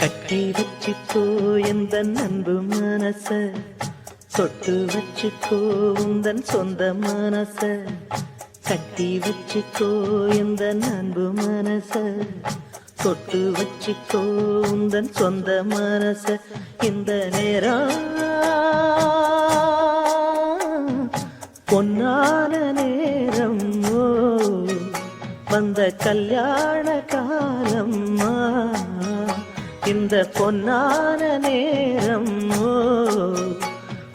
கட்டி வச்சுக்கோ எந்த அன்பு மனச, தொட்டு வச்சுக்கோ உந்தன் சொந்த மனச. கட்டி வச்சுக்கோ எந்த அன்பு மனச, தொட்டு வச்சுக்கோ உந்தன் சொந்த மனச. இந்த நேரம் பொன்னான நேரம், வந்த கல்யாண காலம். இந்த பொன்னான நேரம்,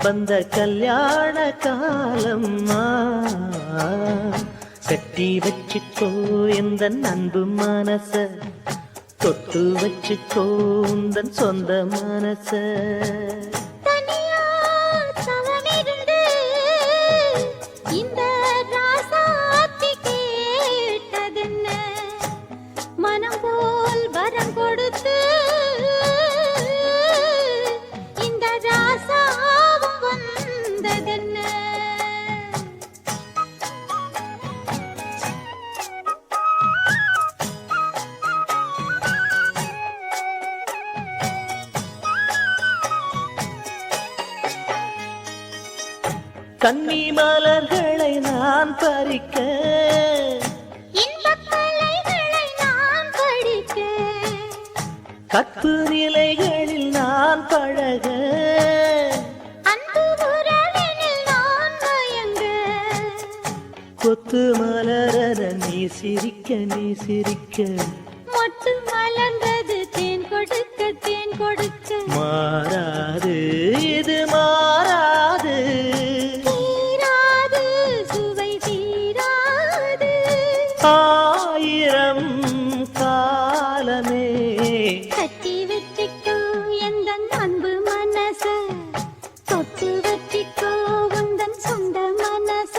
வந்த கல்யாண காலம். கட்டி வச்சுக்கோ எந்த அன்பு மனச, தொட்டு வச்சுக்கோ உந்தன் சொந்த மனச. கன்னி மலர்களை நான் பறிக்க, இன்பக்கலைகளை நான் படிக்க, கற்பு நிலைகளில் நான் பழக, அன்பு உறவினில் நான் மயங்க. கொத்து மலர நீ சிரிக்க, நீ சிரிக்க, மொட்டு மலர்ந்தது தேன் கொடுக்க, தேன் கொடுக்க. மாறாது இது மாறாது, தீராது சுவை தீராது. ஆயிரம் காலமே கட்டி வச்சிக்கோ எந்த அன்பு மனச, தொட்டு வச்சிக்கோ உந்தன் சொந்த மனச.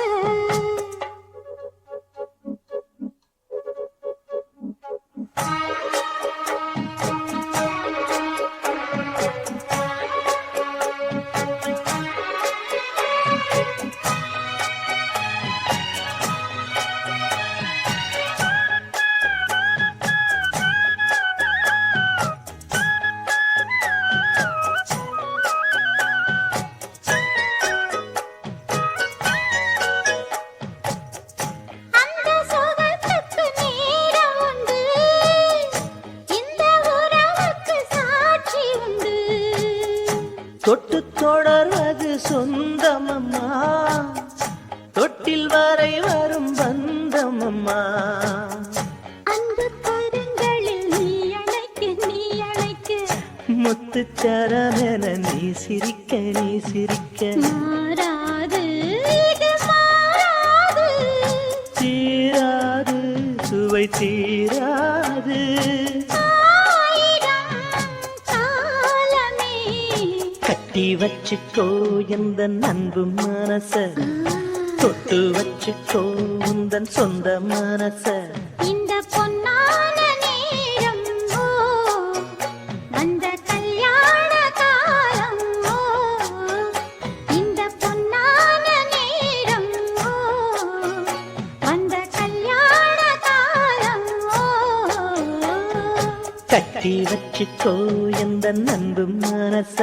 தொட்டு தொடர்வது சொந்தமம்மா, தொட்டில் வரை வரும் பந்தமம்மா. அன்பு கரங்களில் நீ அழைக்க, நீ அழைக்க. முத்துச்சரமென நீ சிரிக்க, நீ சிரிக்க. மாறாது இது மாறாது, தீராது சுவை தீராது. கட்டி வச்சுக்கோ எந்த அன்பு மனச, தொட்டு வச்சுக்கோ உந்தன் சொந்த மனச. இந்த பொன்னான நேரம், வந்த கல்யாண காலம். இந்த பொன்னான நேரம், வந்த கல்யாண காலம். கட்டி வச்சுக்கோ எந்த அன்பு மனச,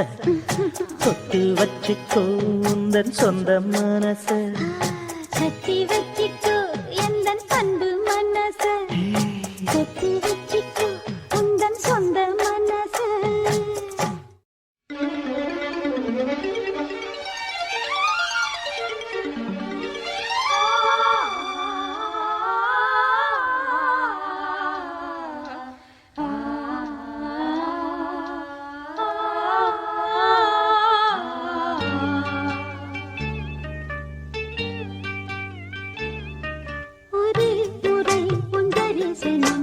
தொட்டு வச்சுக்கோ உந்தன் சொந்த மனச. கட்டி வச்சிக்கோ எந்தன் அன்பு மனச, கட்டி வச்சிக்கோ உந்தன் சொந்த மனச. ஒரு முறை உன் தரிசனம்,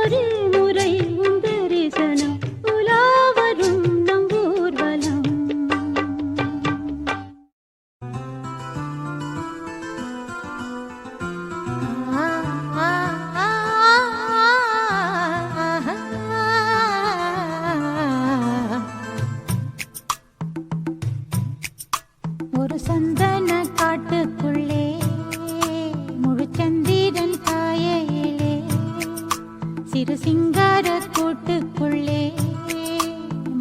ஒரு முறை உன் தரிசனம் உலாவரும் நம் ஊர்வலம். ஒரு சந்தன காட்டுக்குள்ளே முழுச்சந்திரன் காயையிலே சிறு சிங்கார கூட்டுக்குள்ளே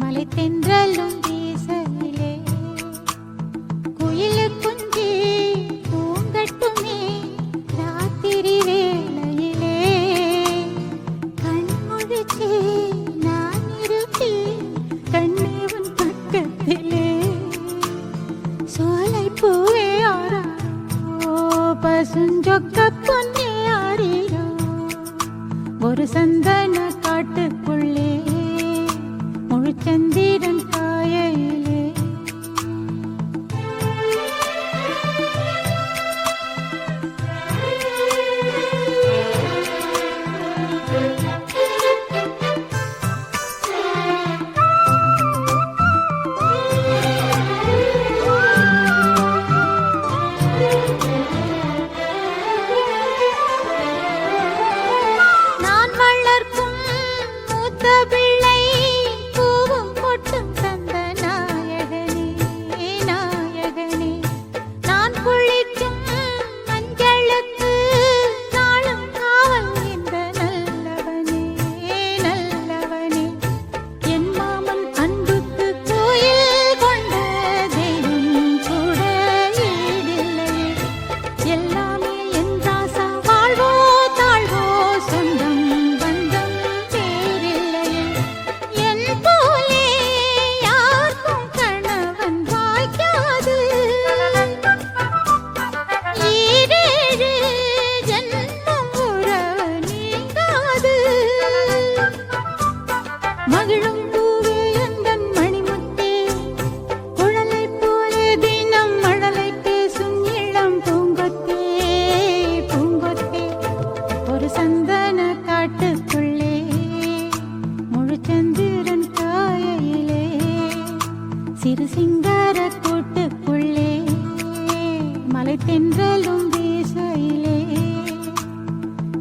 மலை தென்றலும் வீசையிலே குயிலு குஞ்சி பூங்கட்டுமே ராத்திரி வேளையிலே கண் முழிச்சு நான் இருப்பேன் கண்ணே உன் பக்கத்திலே சோலை பூவே ஆராரோ பசுஞ்சொக்க பொன்னே ஆரிரோ ஒரு சந்தன காட்டுக்குள்ளே முழுச்சந்திரன் காயையிலே நான் வளர்க்கும் மூத்த பிள்ளை பூவும் பொட்டும் தந்த நாயகனே நாயகனே நான் குளிக்கும் மஞ்சளுக்கு நாளும் காவல் இந்த நல்லவனே நல்லவனே என் மாமன் அன்புக்கு கோயில் கொண்ட தெய்வம் கூட ஈடில்லையே எல்லாமே என் ராசா வாழ்வோ தாழ்வோ சொந்தம் பந்தம் வேறில்லையே என் போலே யாருக்கும் கணவன் வாய்க்காது ஈரேழு ஜன்மம் உறவு நீங்காது மகிழும் பூவே எந்தன் மணிமுத்தே குழலை போலே தினம் மழலை பேசும் இளம் பூங்கொத்தே பூங்கொத்தே ஒரு சந்தன காட்டுக்குள்ளே முழுச்சந்திரன் காயையிலே சிறு சிங்கார கூட்டுக்குள்ளே மலை தென்றலும் வீசையிலே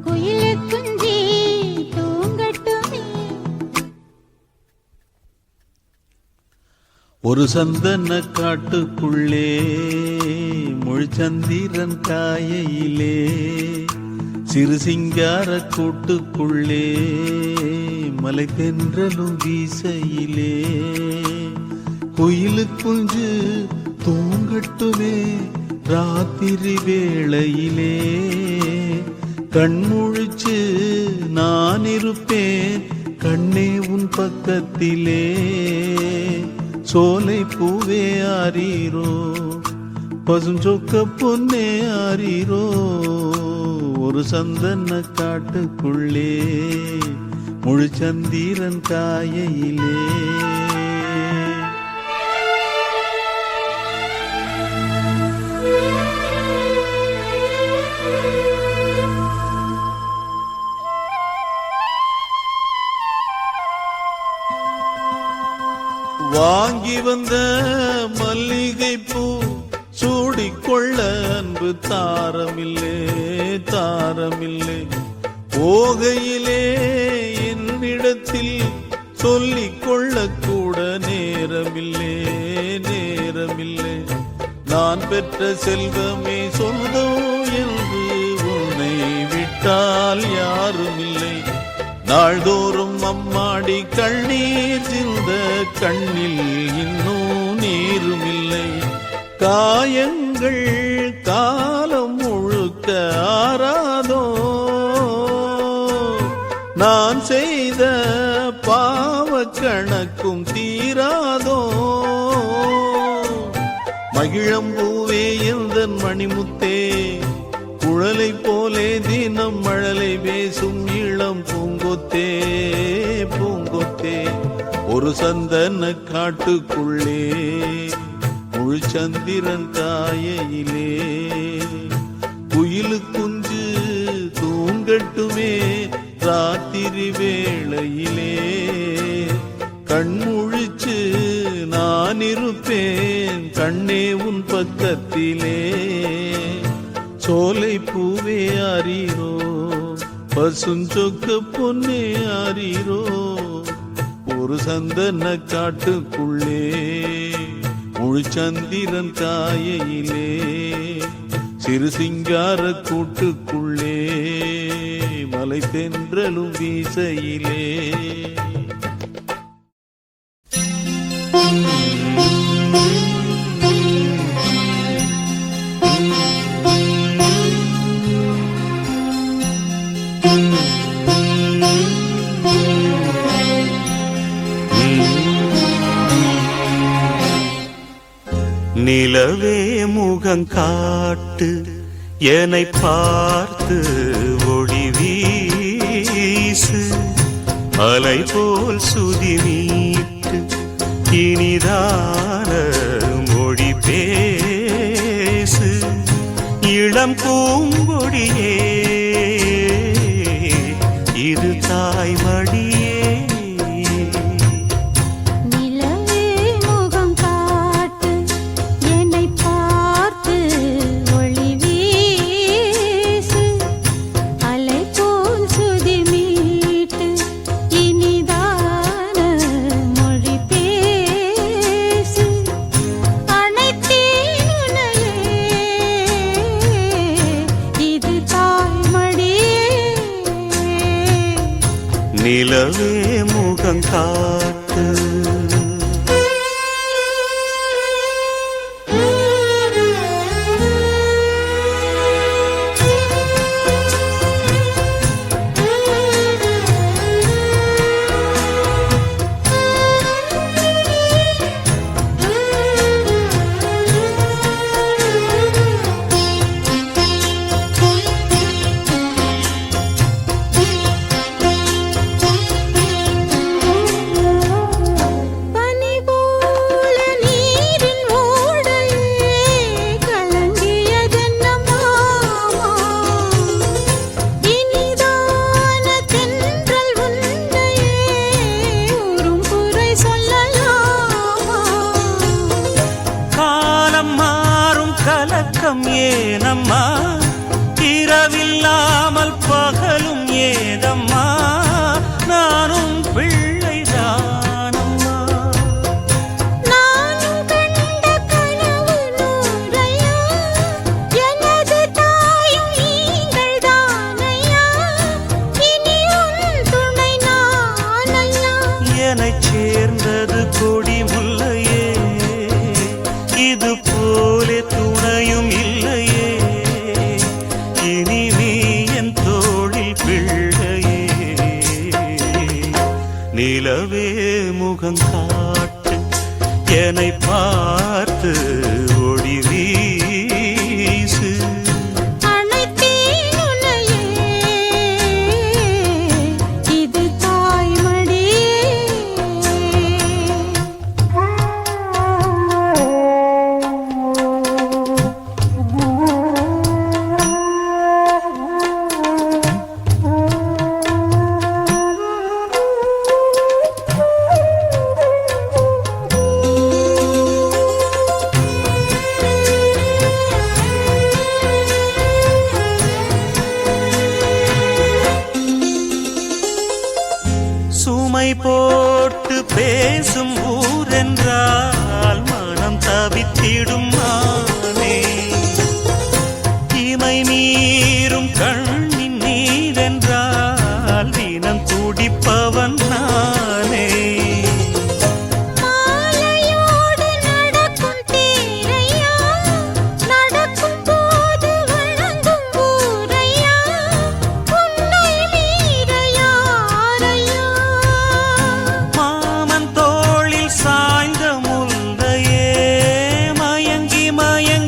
குயிலு குஞ்சி தூங்கட்டுமே. ஒரு சந்தன காட்டுக்குள்ளே முழுச்சந்திரன் காயையிலே சிறு சிங்கார கூட்டுக்குள்ளே மலை தென்றலும் வீசையிலே குயிலு குஞ்சு தூங்கட்டுமே ராத்திரி வேளையிலே கண்முழிச்சு நான் இருப்பேன் கண்ணே உன் பக்கத்திலே சோலை பூவே ஆரீரோ பசுஞ்சொக்க பொன்னே ஆரீரோ ஒரு சந்தன காட்டுக்குள்ளே முழுச்சந்திரன் காயையிலே வாங்கி வந்த மல்லிகை பூ சூடிக்கொள்ள அன்பு தாரமில்லே தாரமில்லை போகையிலே என்னிடத்தில் சொல்லிக் கொள்ள கூட நேரமில்லே நேரமில்லை நான் பெற்ற செல்வமே சொந்தம் என்று உன்னை விட்டால் யாருமில்லை நாள்தோறும் அம்மாடி கண்ணீர் சிந்த கண்ணில் இன்னும் நீருமில்லை காயங்கள் காலம் முழுக்க ஆறாதோ நான் செய்த பாவ கணக்கும் தீராதோ மகிழம்பூவே எந்தன் மணிமுத்தே குழலை போலே தினம் மழலை பேசும் இளம் பூங்கொத்தே பூங்கொத்தே ஒரு சந்தன காட்டுக்குள்ளே முழுச்சந்திரன் காயையிலே குயிலு குஞ்சு தூங்கட்டுமே ராத்திரி வேளையிலே கண்முழிச்சு நான் இருப்பேன் கண்ணே உன் பக்கத்திலே. சோலை பூவே ஆரீரோ பசுஞ்சொக்க பொன்னே ஆரீரோ ஒரு சந்தன காட்டுக்குள்ளே முழுச்சந்திரன் காயையிலே சிறு சிங்கார கூட்டுக்குள்ளே மலை தென்றலும் வீசையிலே. நிலவே முகங்காட்டு என்னை பார்த்து ஒளி வீசு அலை போல் சுதி நீட்டு இனிதான மொழி பேசு இளம் பூங்கொடியே இது தாய்மடியே. நிலவே முகங்காட்டு ஏனம்மா இரவில்லாமல் பகலும் ஏதம்மா நானும் பிள்ளைதானம்மா. நானும் கண்ட கனவு நூறையா எனது தாயும் நீங்கள் தானையா இனி உன் துணை நானையா. என்னைச் சேர்ந்தது கொடி முல்லையே இது போலே துணையும் இல்லையே இனி நீ என் தோளில் பிள்ளையே. நிலவே முகங்காட்டு என்னை பார்த்து ஒளி வீசு அனைத்தேன் உன்னையே இது தாய்மடியே. சுமை போட்டு பேசும் ஊரென்றால் மனம் தவித்திடும் மானே இமை மீறும் கண்ணின் நீரென்றால் தினம் துடிப்பவன் நானே. மாலையோடு நடக்கும் தேரையா நடக்கும் போது வணங்கும் ஊரையா உன்னை மீற யாரையா. மாமன் தோளில் சாய்ந்த முல்லையே மயங்கி மயங்கி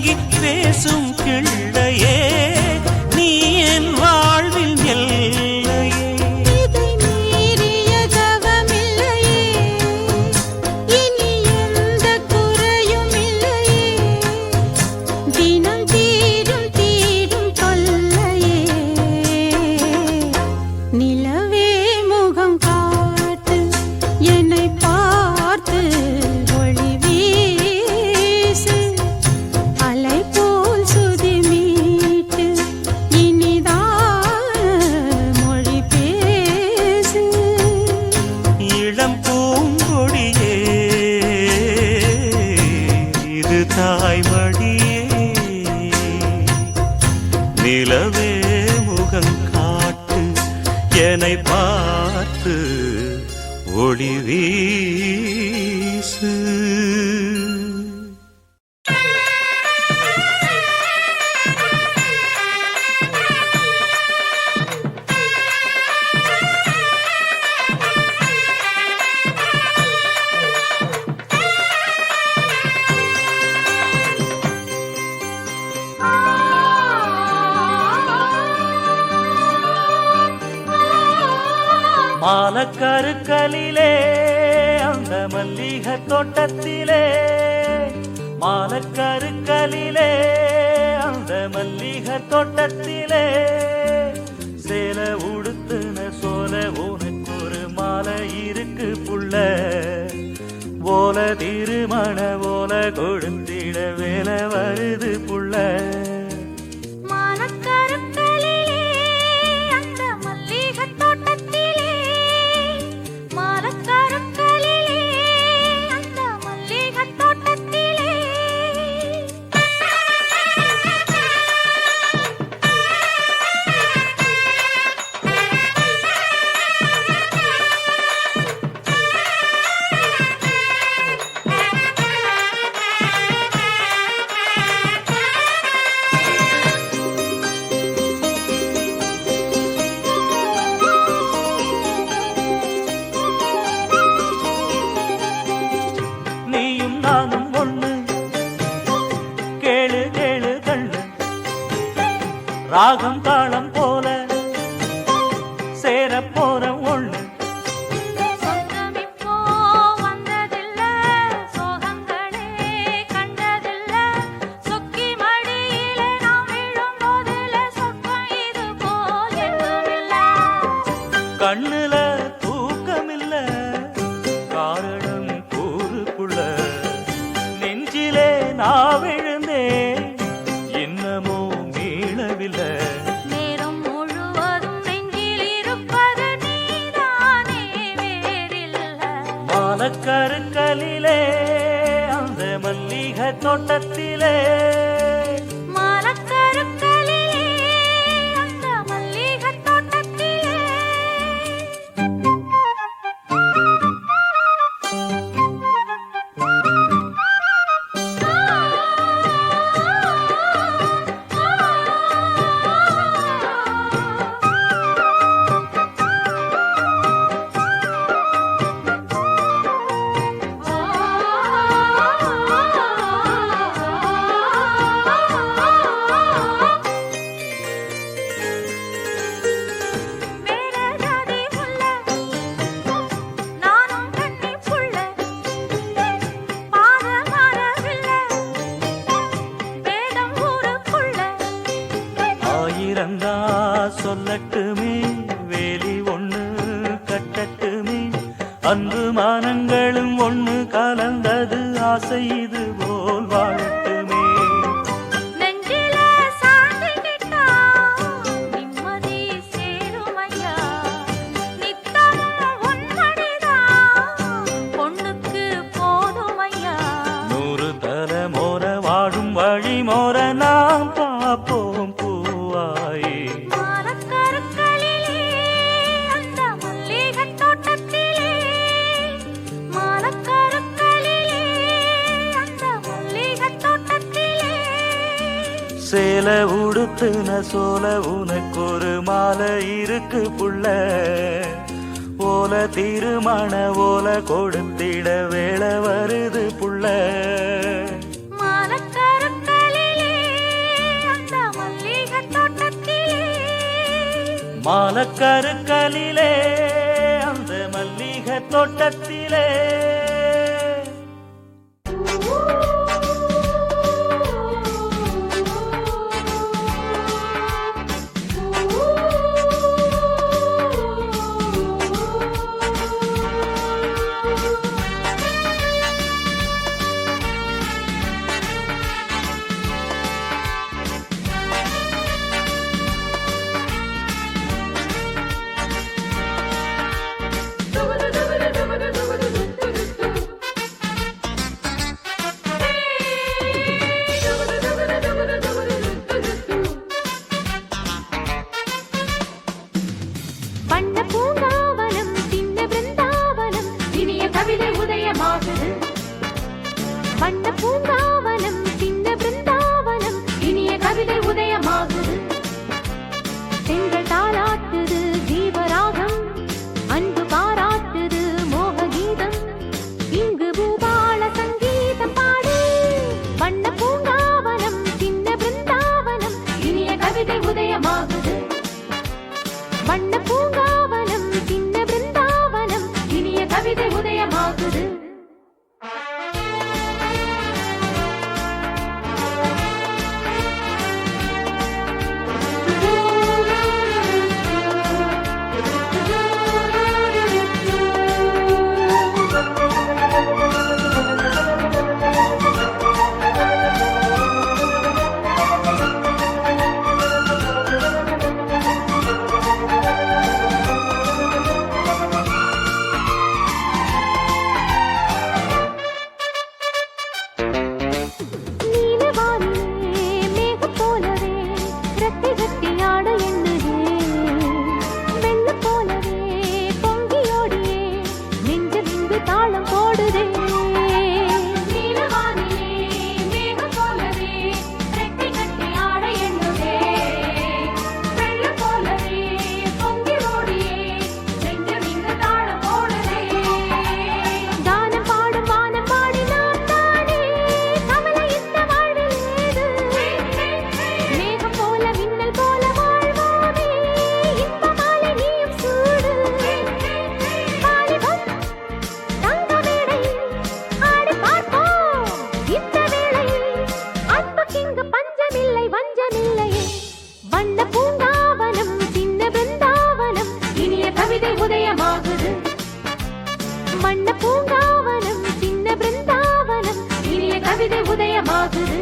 நிலவே முகம் காட்டு என்னை பார்த்து ஒளி வீசு அலை போல் சுதி மீட்டு இனிதான மொழி பேசு இளம் பூங்கொடியே இது தாய்மடியே நிலவே முகம் காட்டு என்னை பார்த்து ஒளி வீசு மாலக்கருக்கலிலே அந்த மல்லிகை தோட்டத்திலே மாலக்கருக்கலிலே அந்த மல்லிகை தோட்டத்திலே சேல உடுத்துன சோல உனக்கு ஒரு மாலை இருக்கு புள்ள ஓல திருமண ஓல கொடுத்திட வேலை வருது புள்ள ராகம் தாளம் போல சேர போற ஒண்ணு சொந்தமிப்போ வந்ததில்ல சோகங்களே கண்டதில்ல சொக்கி மடியிலே நாம் விழும் போதில சொக்கம் இது போல் எங்குமில்ல கண்ணுல தூக்கமில்ல காரணம் கூறுக்குள்ள நெஞ்சிலே நான் விழுந்தேன் இன்னமோ மீளவில்லை நேரம் முழுவதும் நெஞ்சில் இருப்பது நீதானே வேறில்லை மாலக்கருக்கலிலே அந்த மல்லிகை தோட்டத்திலே மாலக்கருக்கலிலே அந்த மல்லிகை தோட்டத்திலே ஆயிரந்தா சொல்லட்டுமே வேலி ஒண்ணு கட்டட்டுமே அன்பு மானங்களும் ஒண்ணு கலந்தது ஆசை இது போல் வாழட்டுமே நெஞ்சில சாந்திக்கிட்டா நிம்மதி சேருமையா நித்தமும் உன்மடிதான் பொண்ணுக்கு போதுமையா 100 தலைமுறை வாழும் வழி மோர நாம் பார்ப்போம் பூவாயே மாலக்கருக்கலிலே அந்த மல்லிகை தோட்டத்திலே மாலக்கருக்கலிலே அந்த மல்லிகை தோட்டத்திலே சேல உடுத்துன சோல உனக்கு ஒரு மாலை இருக்கு புள்ள ஓல திருமண ஓல கொடுத்திட வேலை வருது புள்ள மாலக்கருக்கலிலே அந்த மல்லிகை தோட்டத்திலே மாலக்கருக்கலிலே அந்த மல்லிகை தோட்டத்திலே வண்ண பூங்காவனம் சின்ன பிருந்தாவனம் இனிய கவிதை உதயமாகுது பெண்கள் தாளாட்டுது ஜீவராகம் அன்பு பாராட்டுது மோக கீதம் இங்கு பூபால சங்கீதம் பாடு வண்ண பூங்காவனம் சின்ன பிருந்தாவனம் இனிய கவிதை உதயமாகுது வண்ண பூங்காவனம் சின்ன பிருந்தாவனம் இனிய கவிதை உதயமாகுது வண்ண பூங்காவனம் சின்ன பிருந்தாவனம் இனிய கவிதை உதயமாகுது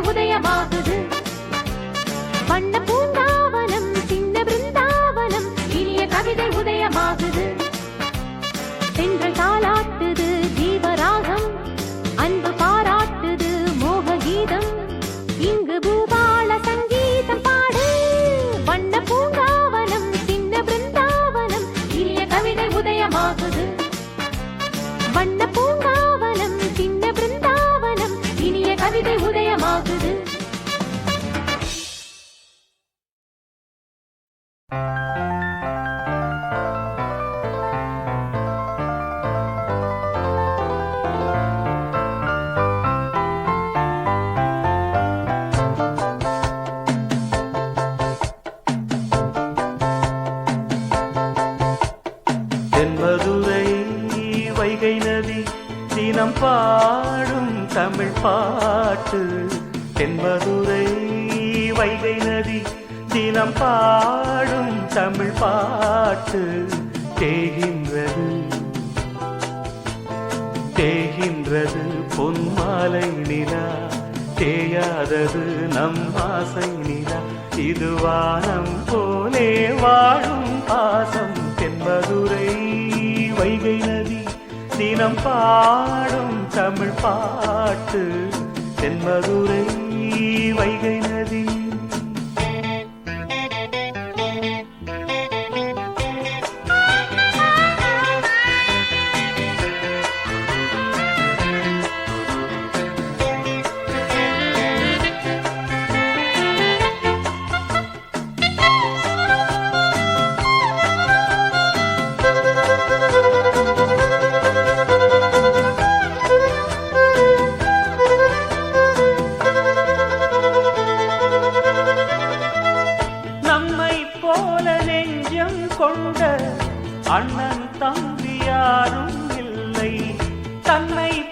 உதயமாகுது வண்ண பூங்காவனம் சின்ன பிருந்தாவனம் இனிய கவிதை உதயமாகுது பெண்கள் தாளாட்டுது ஜீவராகம் அன்பு பாராட்டுது மோக கீதம் இங்கு பூபால சங்கீதம் பாடு வண்ண பூங்காவனம் சின்ன பிருந்தாவனம் இனிய கவிதை உதயமாகுது வண்ண பூங்காவனம் சின்ன பிருந்தாவனம் இனிய கவிதை உதயமாகுது தென்மதுரை வைகை நதி தினம் பாடும் தமிழ் பாட்டு தென்மதுரை வைகை நதி தினம் பாடும் தமிழ் பாட்டு தேகின்றது தேகின்றது பொன்மாலை நிலா தேயாதது நம் ஆசை நிலா இது வானம் போலே வாழும் பாசம் தென்மதுரை வைகை நதி தினம் பாடும் தமிழ் பாட்டு தென்மதுரை வைகை நதி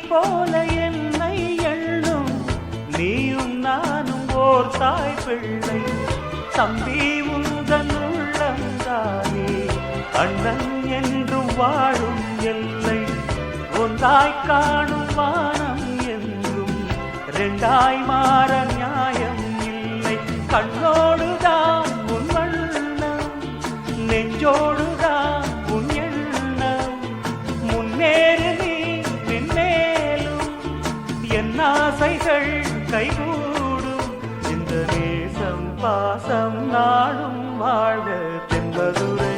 போல என்னை எண்ணும் நீயும் நானும் ஓர் தாய் பிள்ளை. தம்பி உந்தன் உள்ளந்தானே அண்ணன் என்றும் வாழும் எல்லை. ஒன்றாய் காணும் வானம் என்றும் ரெண்டாய் மாற நியாயம் இல்லை. கண்ணோடுதான் உன் வண்ணம், நெஞ்சோடுதான் உன் எண்ணம். முன்னேறு நீ மென்மேலும், என் ஆசைகள் கைகூடும். இந்த நேசம் பாசம் நாளும் வாழ்க. தென்பதுரை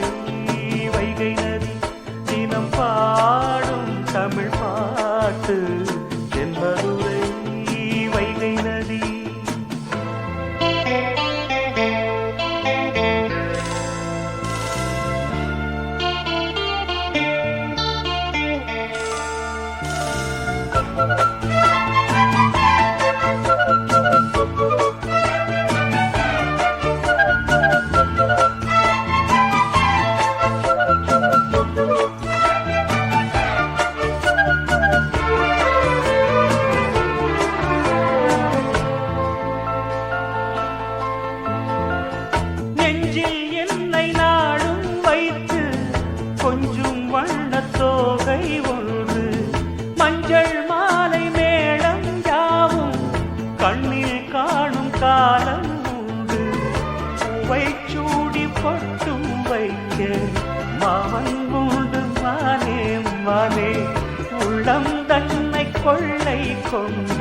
வைகை நதி தினம் பாடும் தமிழ் பாட்டு. தென்பதுரை வைகை நதி. நெஞ்சில் என்னை நாடும் வைத்து கொஞ்சம் வண்ணத் தோகை ஒன்று. மஞ்சள் மாலை மேளம் யாவும் கண்ணில் காணும் காலம் உண்டு. பூவை சூடி பொட்டும் வைக்க மாமன் உண்டு மானே மானே. உள்ளம் தன்னை கொள்ளை கொண்ட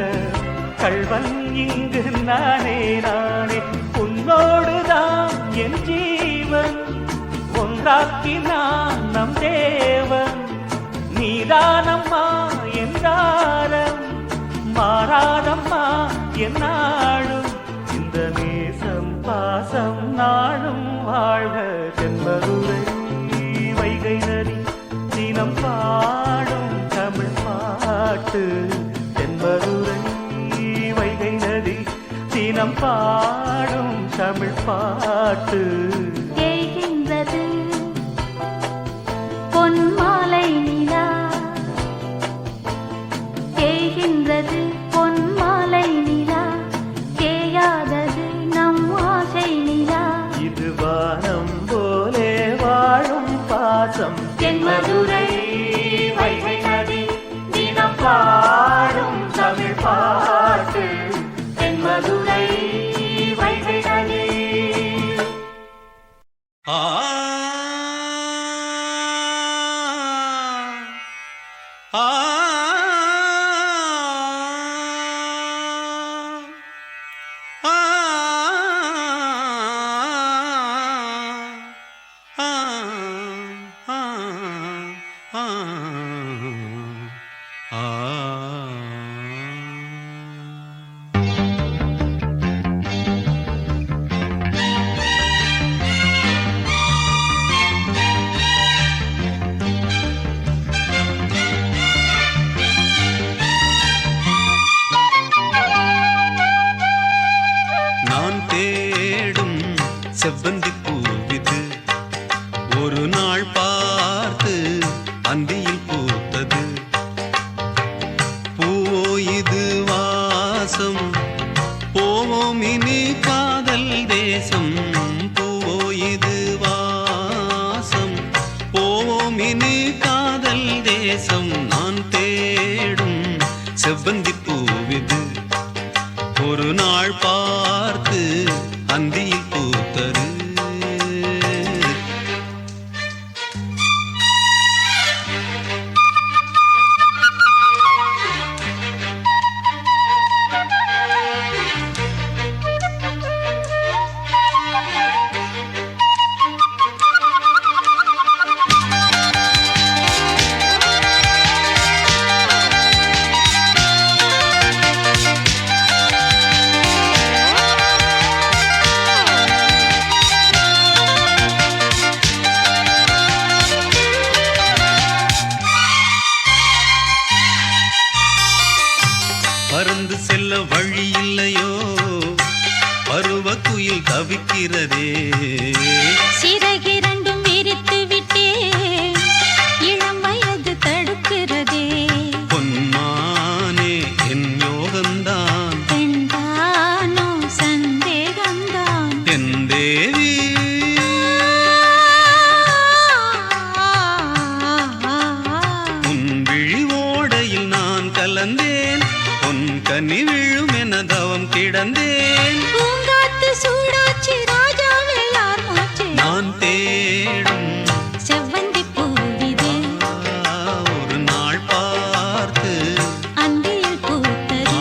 கள்வன் இங்கு நானே நானே. உன்னோடுதான் என் ஜீவன், ஒன்றாக்கினான் நம் தேவன். நீதானம்மா என்றாரம், மாறாதம்மா என்னாலும். இந்த நேசம் பாசம் நாளும் வாழ்க. தென்பதுரை வைகை நதி தினம் பாடும் தமிழ் பாட்டு. தென்பதுரை வைகை நதி தினம் பாடும் தமிழ் பாட்டு. தேய்கின்றது பொன் மாலை நிலா, தேய்கின்றது பொன் மாலை நிலா. தேயாதது நம் ஆசை நிலா. இது வானம் போலே வாழும் பாசம். தென்மதுரை வைகை நதி தினம் பாடும் தமிழ் பாட்டு. தென்மதுரை வைகை நதி. ஆ ஆ ஆ நான் தேடும் செவ்வந்தி பூவிது ஒரு நாள் பார்த்து அந்தியில் பூத்தது. பூவோ இது வாசம், போவோம் இனி காதல் தேசம். பூவோ இது வாசம், போவோம் இனி காதல் தேசம். நான் தேடும் செவ்வந்தி பூவிது ஒரு நாள் பார்த்து அந்தியில் பூத்தது. பறந்து செல்ல வழி இல்லையோ, பருவ குயில் தவிக்கிறதே. சிறகிரண்டும் விரித்து விட்டே, இளம் வயது தடுக்கிறதே. பொன்மா மலர்ந்தேன் பொன் கனி விழும் என தவம் கிடந்தேன் பூங்காத்து சூடாச்சி ராஜாவே யார் மூச்சு நான் தேடும் செவ்வந்தி பூவிது ஒரு நாள் பார்த்து அந்தியில் பூத்தது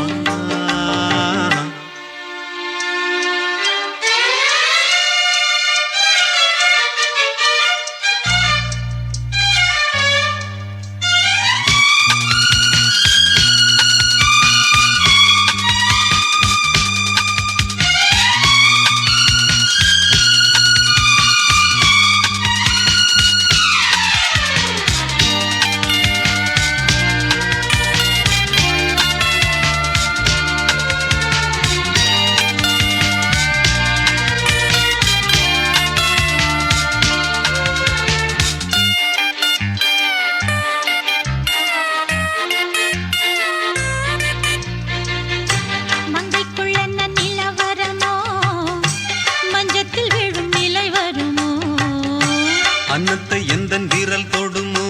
அன்னத்தை எந்தன் வீரல் தொடுமோ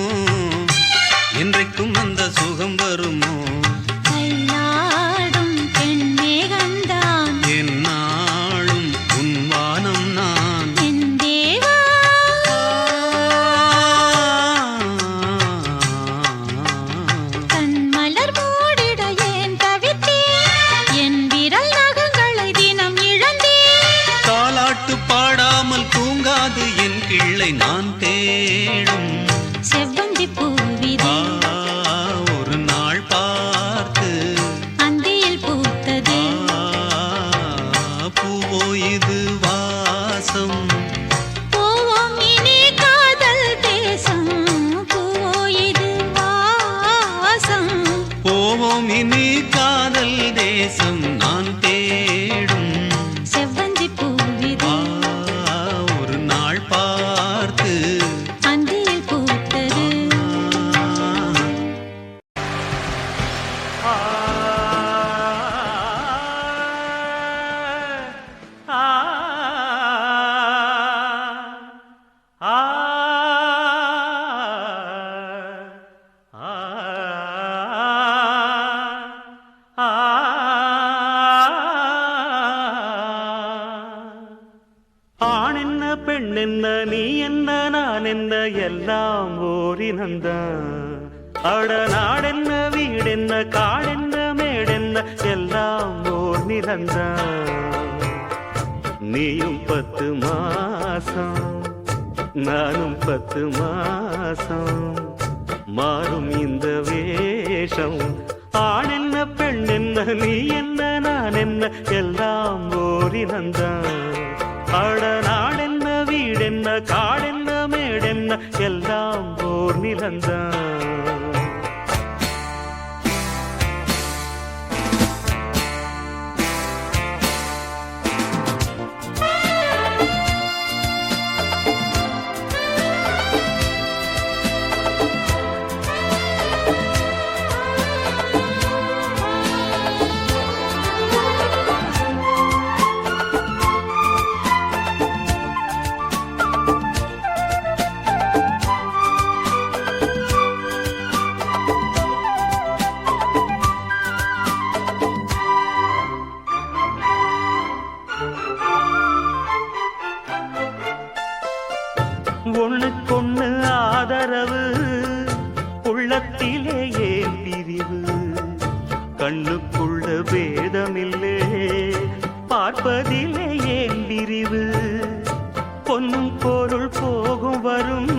என்றைக்கும் அந்த சுகம் வருமோ என்னாலும் உன்வானம் நான் தாலாட்டு பாடாமல் தூங்காது என் கிள்ளை நான் தேடும் செவ்வந்தி பூவிது ஒரு நாள் பார்த்து அந்தியில் பூத்தது பூவோ இது வாசம் பூவோம் இனி காதல் தேசம் பூவோ இது வாசம் போவோம் இனி காதல் தேசம் நான் தேடும் செவ்வந்தி பூவிது ஒரு நாள் பார்த்து அந்தியில் பூத்தது ஆண் என்ன பெண் என்ன நீ என்ன நான் என்ன எல்லாம் ஓரினந்தான் அட நாடென்ன வீடென்ன காடென்ன மேடென்ன எல்லாம் ஓர் நிலந்தான் நீயும் 10 மாசம் நானும் 10 மாசம் மாறும் இந்த வேஷம் ஆண் என்ன பெண் என்ன நீ என்ன நான் என்ன எல்லாம் ஓரினந்தான் அட நாடென்ன வீடென்ன காடென்ன மேடென்ன எல்லாம் ஓர் நிலந்தான் ஒண்ணுக்கொண்ணு ஆதரவு உள்ளத்திலே ஏன் பிரிவு கண்ணுக்குள்ள பேதமில்லே பார்ப்பதிலே ஏன் பிரிவு பொன்னும் பொருள் போகும் வரும்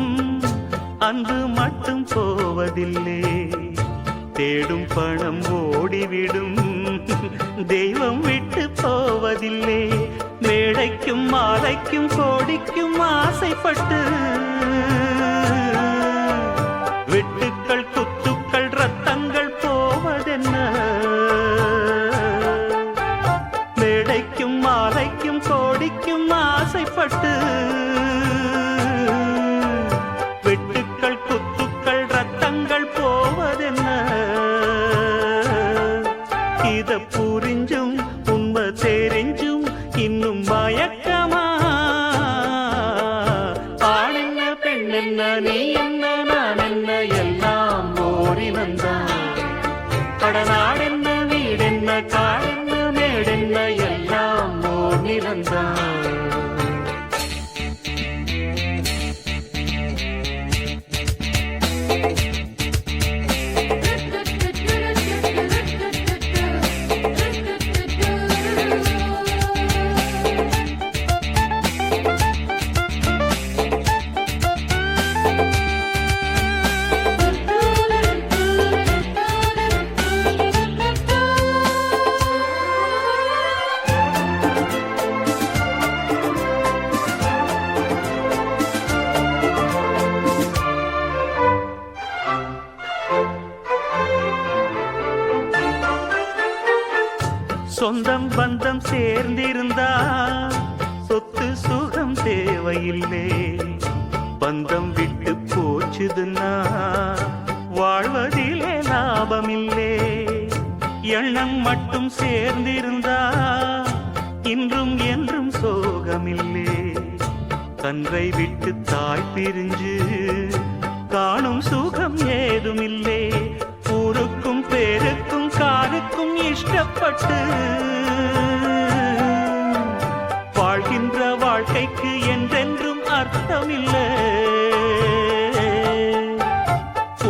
அன்பு மட்டும் போவதில்லை தேடும் பணம் ஓடிவிடும் தெய்வம் விட்டு போவதில்லை மேடைக்கும் மாலைக்கும் கோடிக்கும் ஆசைப்பட்டு வெட்டுக்கள் குத்துக்கள் ரத்தங்கள் போவதென்ன மேடைக்கும் மாலைக்கும் கோடிக்கும் ஆசைப்பட்டு வெட்டுக்கள் குத்துக்கள் ரத்தங்கள் போவதென்ன இத புரிஞ்சும் உண்மை தெரிஞ்சும் இன்னும் மயக்கமா ஆணென்ன பெண்ணென்ன நீ என்ன நான் என்ன எல்லாம் ஓரினந்தான் காடென்ன மேடென்ன எல்லாம் ஓர் நிலந்தான். சொந்தம் பந்தம் சேர்ந்திருந்தா சொத்து சுகம் தேவையில்லை. பந்தம் விட்டு போச்சுதுன்னா வாழ்வதிலே லாபமில்லை. எண்ணம் மட்டும் சேர்ந்திருந்தா இன்றும் என்றும் சோகமில்லை. கன்றை விட்டு தாய் பிரிஞ்சு காணும் சுகம் ஏதுமில்லை. ஊருக்கும் பேருக்கும் காருக்கும் இஷ்டப்பட்டு வாழ்கின்ற வாழ்க்கைக்கு என்றென்றும் அர்த்தமில்லை.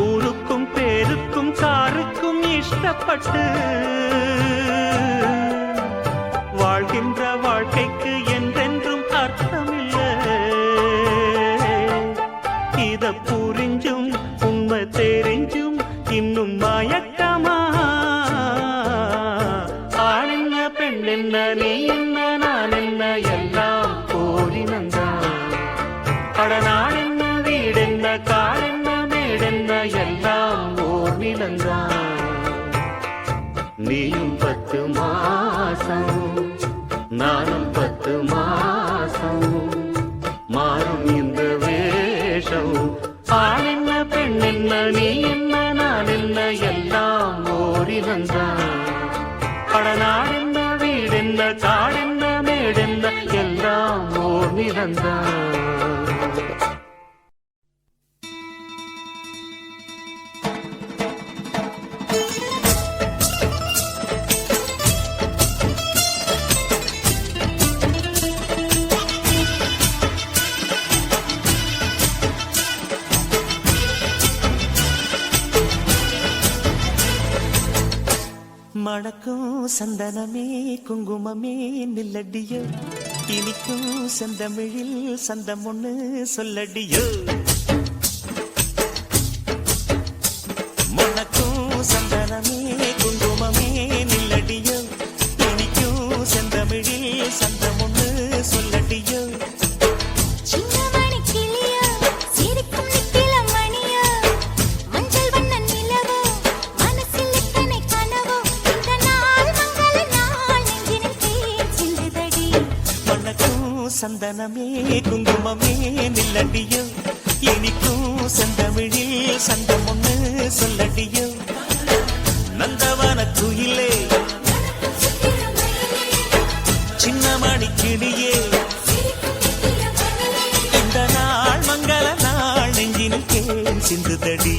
ஊருக்கும் பேருக்கும் காருக்கும் இஷ்டப்பட்டு வாழ்கின்ற வாழ்க்கைக்கு என்றென்றும் அர்த்தமில்லை. இத புரிஞ்சும் உண்மை தெரிஞ்சும் இன்னும் மயக்கமா? ஆண் என்ன பெண் என்ன நீ என்ன நான் என்ன எல்லாம் போலினந்தான். கடநாள் என்ன வீடென்ன காடென்ன மேடென்ன எல்லாம் ஓர் நிலந்தான். நீயும் 10 மாசம் நானும் 10 மாசம் மாறும் இந்த வேஷம். ஆண் என்ன பெண் என்ன நீ என்ன நான் என்ன எல்லாம் ஓரினந்தான். கடநாள் என்ன வீடென்ன காடென்ன மேடென்ன எல்லாம் ஓர் நிலந்தான். மணக்கும் சந்தனமே குங்குமமே நில்லடியோ, இனிக்கும் செந்தமிழில் சந்தம் ஒண்ணு சொல்லடியோ. மணக்கும் சந்தனமே குங்குமமே நில்லடியோ, இனிக்கும் செந்தமிழில் சந்தம் ஒண்ணு சொல்லடியோ. சந்தனமே குங்குமமே நில்லடியோ, இனிக்கும் செந்தமிழில் சந்தம் ஒண்ணு சொல்லடியோ. நந்தவன குயிலே சின்னமணி கிளியே, இந்த நாள் மங்கள நாள் நெஞ்சினில் தேன் சிந்துதடி.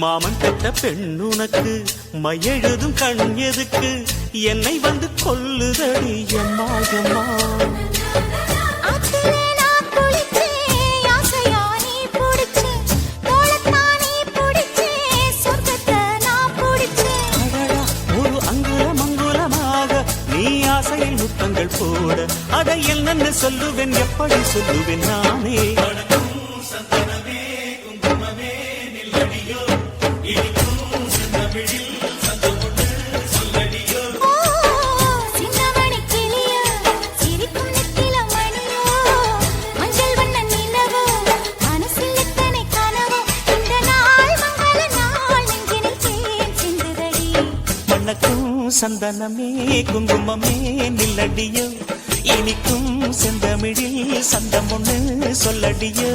மாமன் பெற்ற பெண்ணுனக்கு மையெழுதும் கண் எதுக்கு, என்னை வந்து கொல்லுதடி எம்மா எம்மா. ஒரு அங்குலம் அங்குலமாக நீ ஆசையில் முத்தங்கள் போட, அதை என்னன்னு சொல்லுவேன் எப்படி சொல்லுவேன் நானே. சந்தனமே குங்குமமே நில்லடியோ இனிக்கும் செந்தமிழில் சந்தம் ஒண்ணு சொல்லடியோ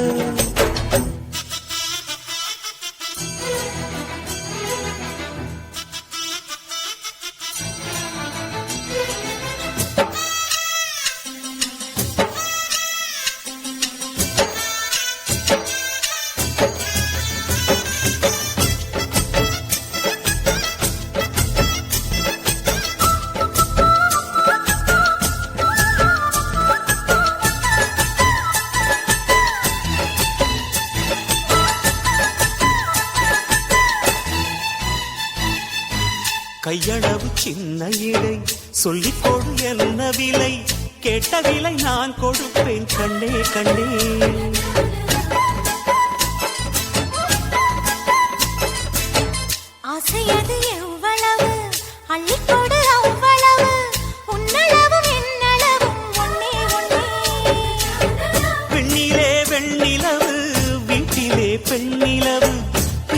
கையளவு சின்ன இடை சொல்லிக் கொடு என்ன விலை கேட்ட விலை நான் கொடுப்பேன் கண்ணே கண்ணே ஆசையது எவ்வளவு அள்ளிக்கொடு அவ்வளவு உன்னளவும் என்னளவும் ஒன்னே ஒன்னே வெண்ணிலே வெண்ணிலவு வீட்டிலே பெண்ணிலவு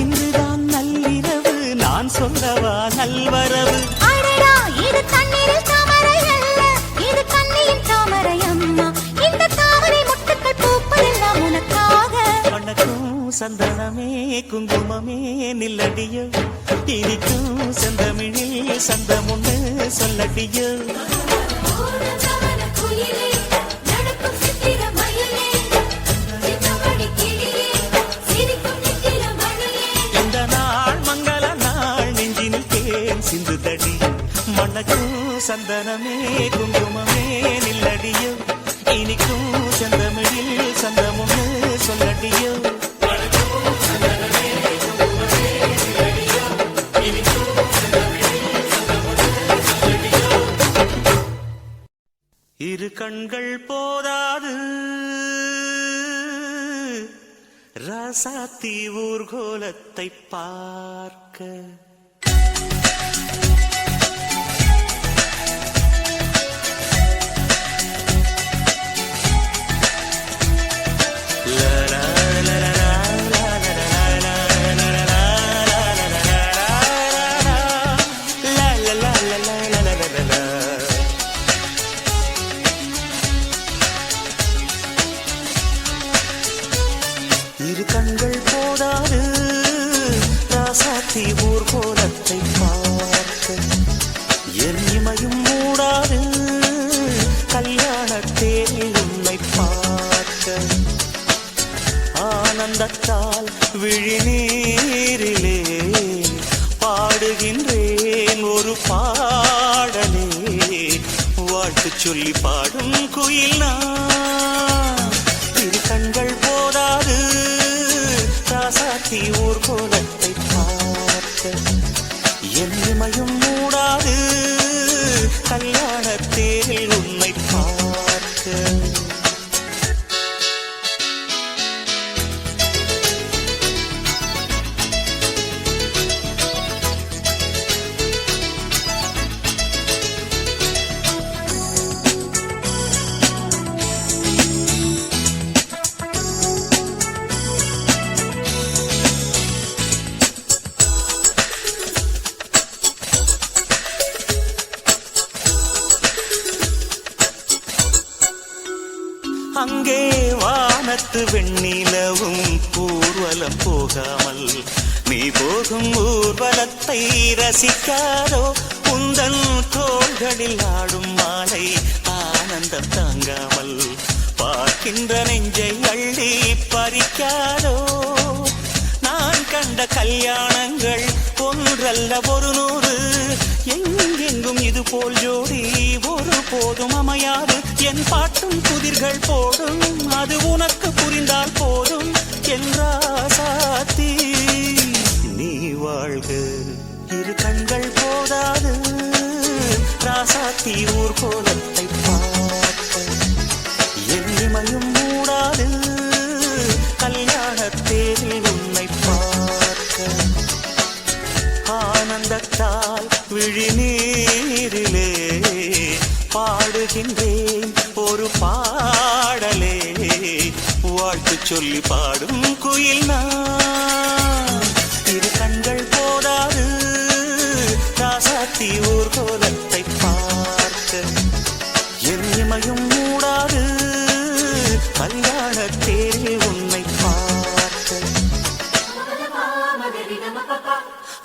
இன்றுதான் நள்ளிரவு நான் சொல்லவா நல்வரவு அடடா இது தண்ணீரில் தாமரை அல்ல இது கண்ணியின் தாமரை அம்மா இந்த தாமரை முட்டுக்கள் பூப்பதெல்லாம் உனக்காக வணக்கம் சந்தனமே குங்குமமே நில்லடியோ இனிக்கும் செந்தமிழில் சந்தம் ஒண்ணு சொல்லடியோ இந்த நாள் மங்கள நாள் நெஞ்சினில் தேன் சிந்துதடி மணக்கும் சந்தனமே குங்குமமே நில்லடியோ இனிக்கும் செந்தமிழில் சந்தம் ஒண்ணு சொல்லடியோ இரு கண்கள் போதாது ராசாத்தி ஊர்கோலத்தை பார்க்க இரு கண்கள் போதாது ராசாத்தி ஊர்கோலத்தை பார்க்க என் இமையும் மூடாது கல்யாணத்தேரில் உன்னை பார்க்க ஆனந்தத்தால் விழிநீரிலே பாடுகின்றேன் ஒரு பாடலே வாழ்த்து சொல்லி பாடும் குயில் நான் இரு கண்கள் போதாது ராசாத்தி ஊர்கோலத்தை பார்க்க என் இமையும் மூடாது கல்யாணத்தேரில் உன்னை பார்க்க அங்கே வானத்து வெண்ணிலவும் ஊர்வலம் போகாமல் நீ போகும் ஊர்வலத்தை ரசிக்காதோ உந்தன் தோள்களில் ஆடும் மாலை ஆனந்தம் தாங்காமல் பார்க்கின்ற நெஞ்சை அள்ளி பறிக்காதோ நான் கண்ட கல்யாணங்கள் ஒன்றல்ல ஒரு நூறு எங்கெங்கும் இது போல் ஜோடி ஒரு போதும் அமையாது என் பாட்டும் புதிர்கள் போடும் அது உனக்கு புரிந்தால் போதும் என்றாசாத்தி நீ வாழ்க இரு கண்கள் போதாது ராசாத்தி ஊர்கோலத்தை பார்க்க என் இமையும் மூடாது கல்யாணத்தேரில் உன்னை பார்க்க ஆனந்தத்தால் விழிநீரிலே பாடுகின்றேன் ஒரு பாடலே வாழ்த்து சொல்லி பாடும் குயில் நான் இரு கண்கள் போதாது ராசாத்தி ஊர்கோ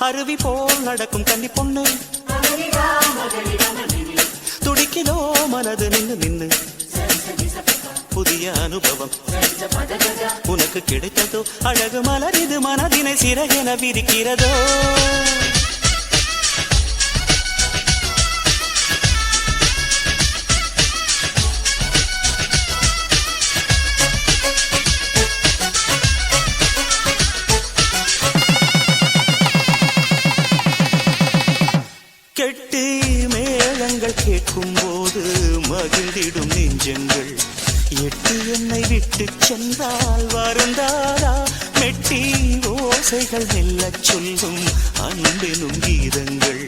அருவி போல் நடக்கும் கன்னி பொண்ணு துடிக்குதோ மனது நின்னு நின்னு புதிய அனுபவம் உனக்கு கிடைத்ததோ அழகு மலர் இது மனதினை சிறகென விரிக்கிறதோ கெட்டி மேளங்கள் கேட்கும் போது மகிழ்ந்திடும் நெஞ்சங்கள் எட்டி என்னை விட்டு சென்றால் வருந்தாரா மெட்டி ஓசைகள் மெல்லச் சொல்லும் அன்பெனும் கீதங்கள்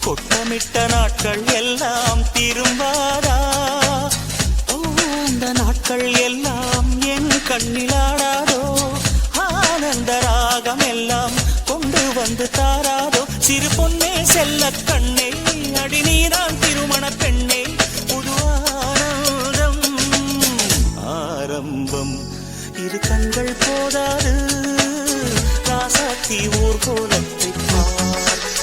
கொட்டமிட்ட நாட்கள் எல்லாம் திரும்பாரா அந்த நாட்கள் எல்லாம் என் கண்ணிலாடாதோ ஆனந்த ராகம் எல்லாம் கொண்டு வந்து தாராதோ சிறு பொன்னே செல்ல கண்ணே அடி நீதான் திருமண பெண்ணே புது ஆனந்தம் ஆரம்பம் இரு கண்கள் போதாது ராசாத்தி ஊர் கோலத்தை பார்க்க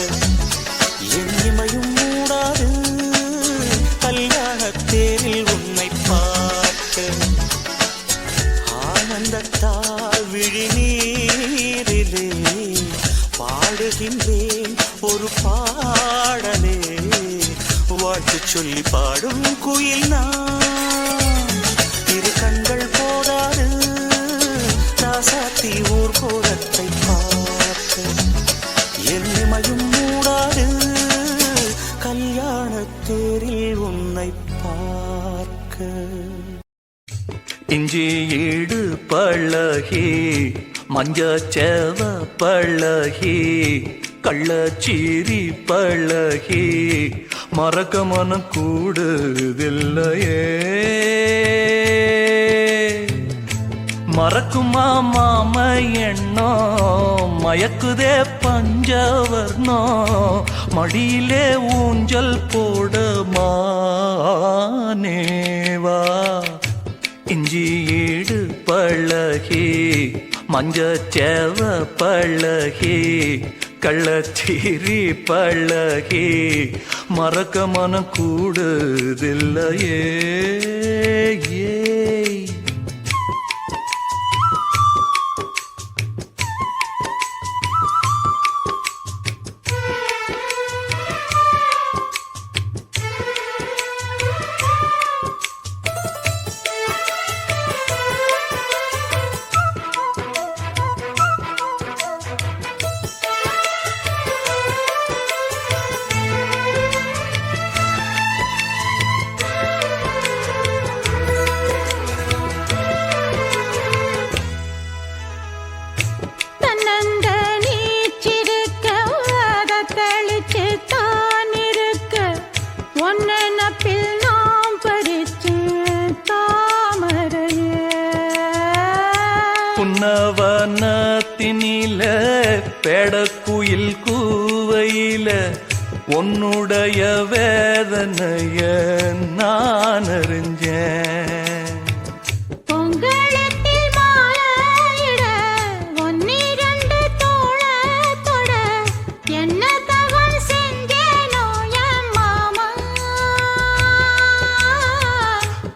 எண்ணிமையும் மூடாது கல்யாண தேரில் உன்னை பார்க்க ஆனந்தத்தால் விழிநீரிலே பாடுகின்றேன் ஒரு பாடலே வாழ்த்து சொல்லி பாடும் குயில் நான் இரு கண்கள் போதாது ராசாத்தி ஊர் கோலத்தை பார்க்க எண்ணிமையும் மூடாது கல்யாண தேரில் உன்னை பார்க்க இஞ்சி ஈடு பழகி மஞ்சச்சேவ பழகி கள்ளச்சீரி பழகி மறக்க மனம் கூடுதில்லையே மறக்குமா மாம எண்ணோ மயக்குதே பஞ்சவர்ணோ மடியிலே ஊஞ்சல் போட மானேவா இஞ்சி ஈடு பழகி மஞ்சச்சேவ பழகி கள்ளச்சீரி பழகி மறக்க மனம் கூடுதில்லையே ஏய் புன்னவனத்தினில பெடக்குயில் கூவையில உன்னுடைய வேதனைய நான் அறிஞ்சேன் பொங்கலத்தில் மாலையிட ஒன்னிரண்டு தோளத்தொட என்ன தவம் செஞ்சேனோ என் மாமா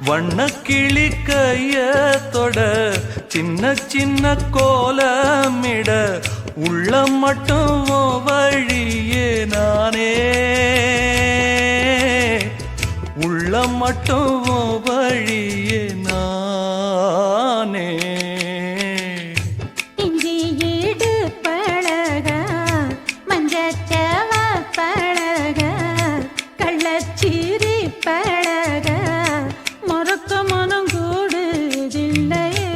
வண்ணக்கிளி கையத்தொட சின்ன சின்ன கோலமிட உள்ளம் மட்டும் வழியே நானே உள்ளம் மட்டும் வழியே நானே இஞ்சி ஈடு பழக மஞ்சச்சேவ பழக கள்ளச்சீரி பழக மறக்க மனம் கூடுதில்லையே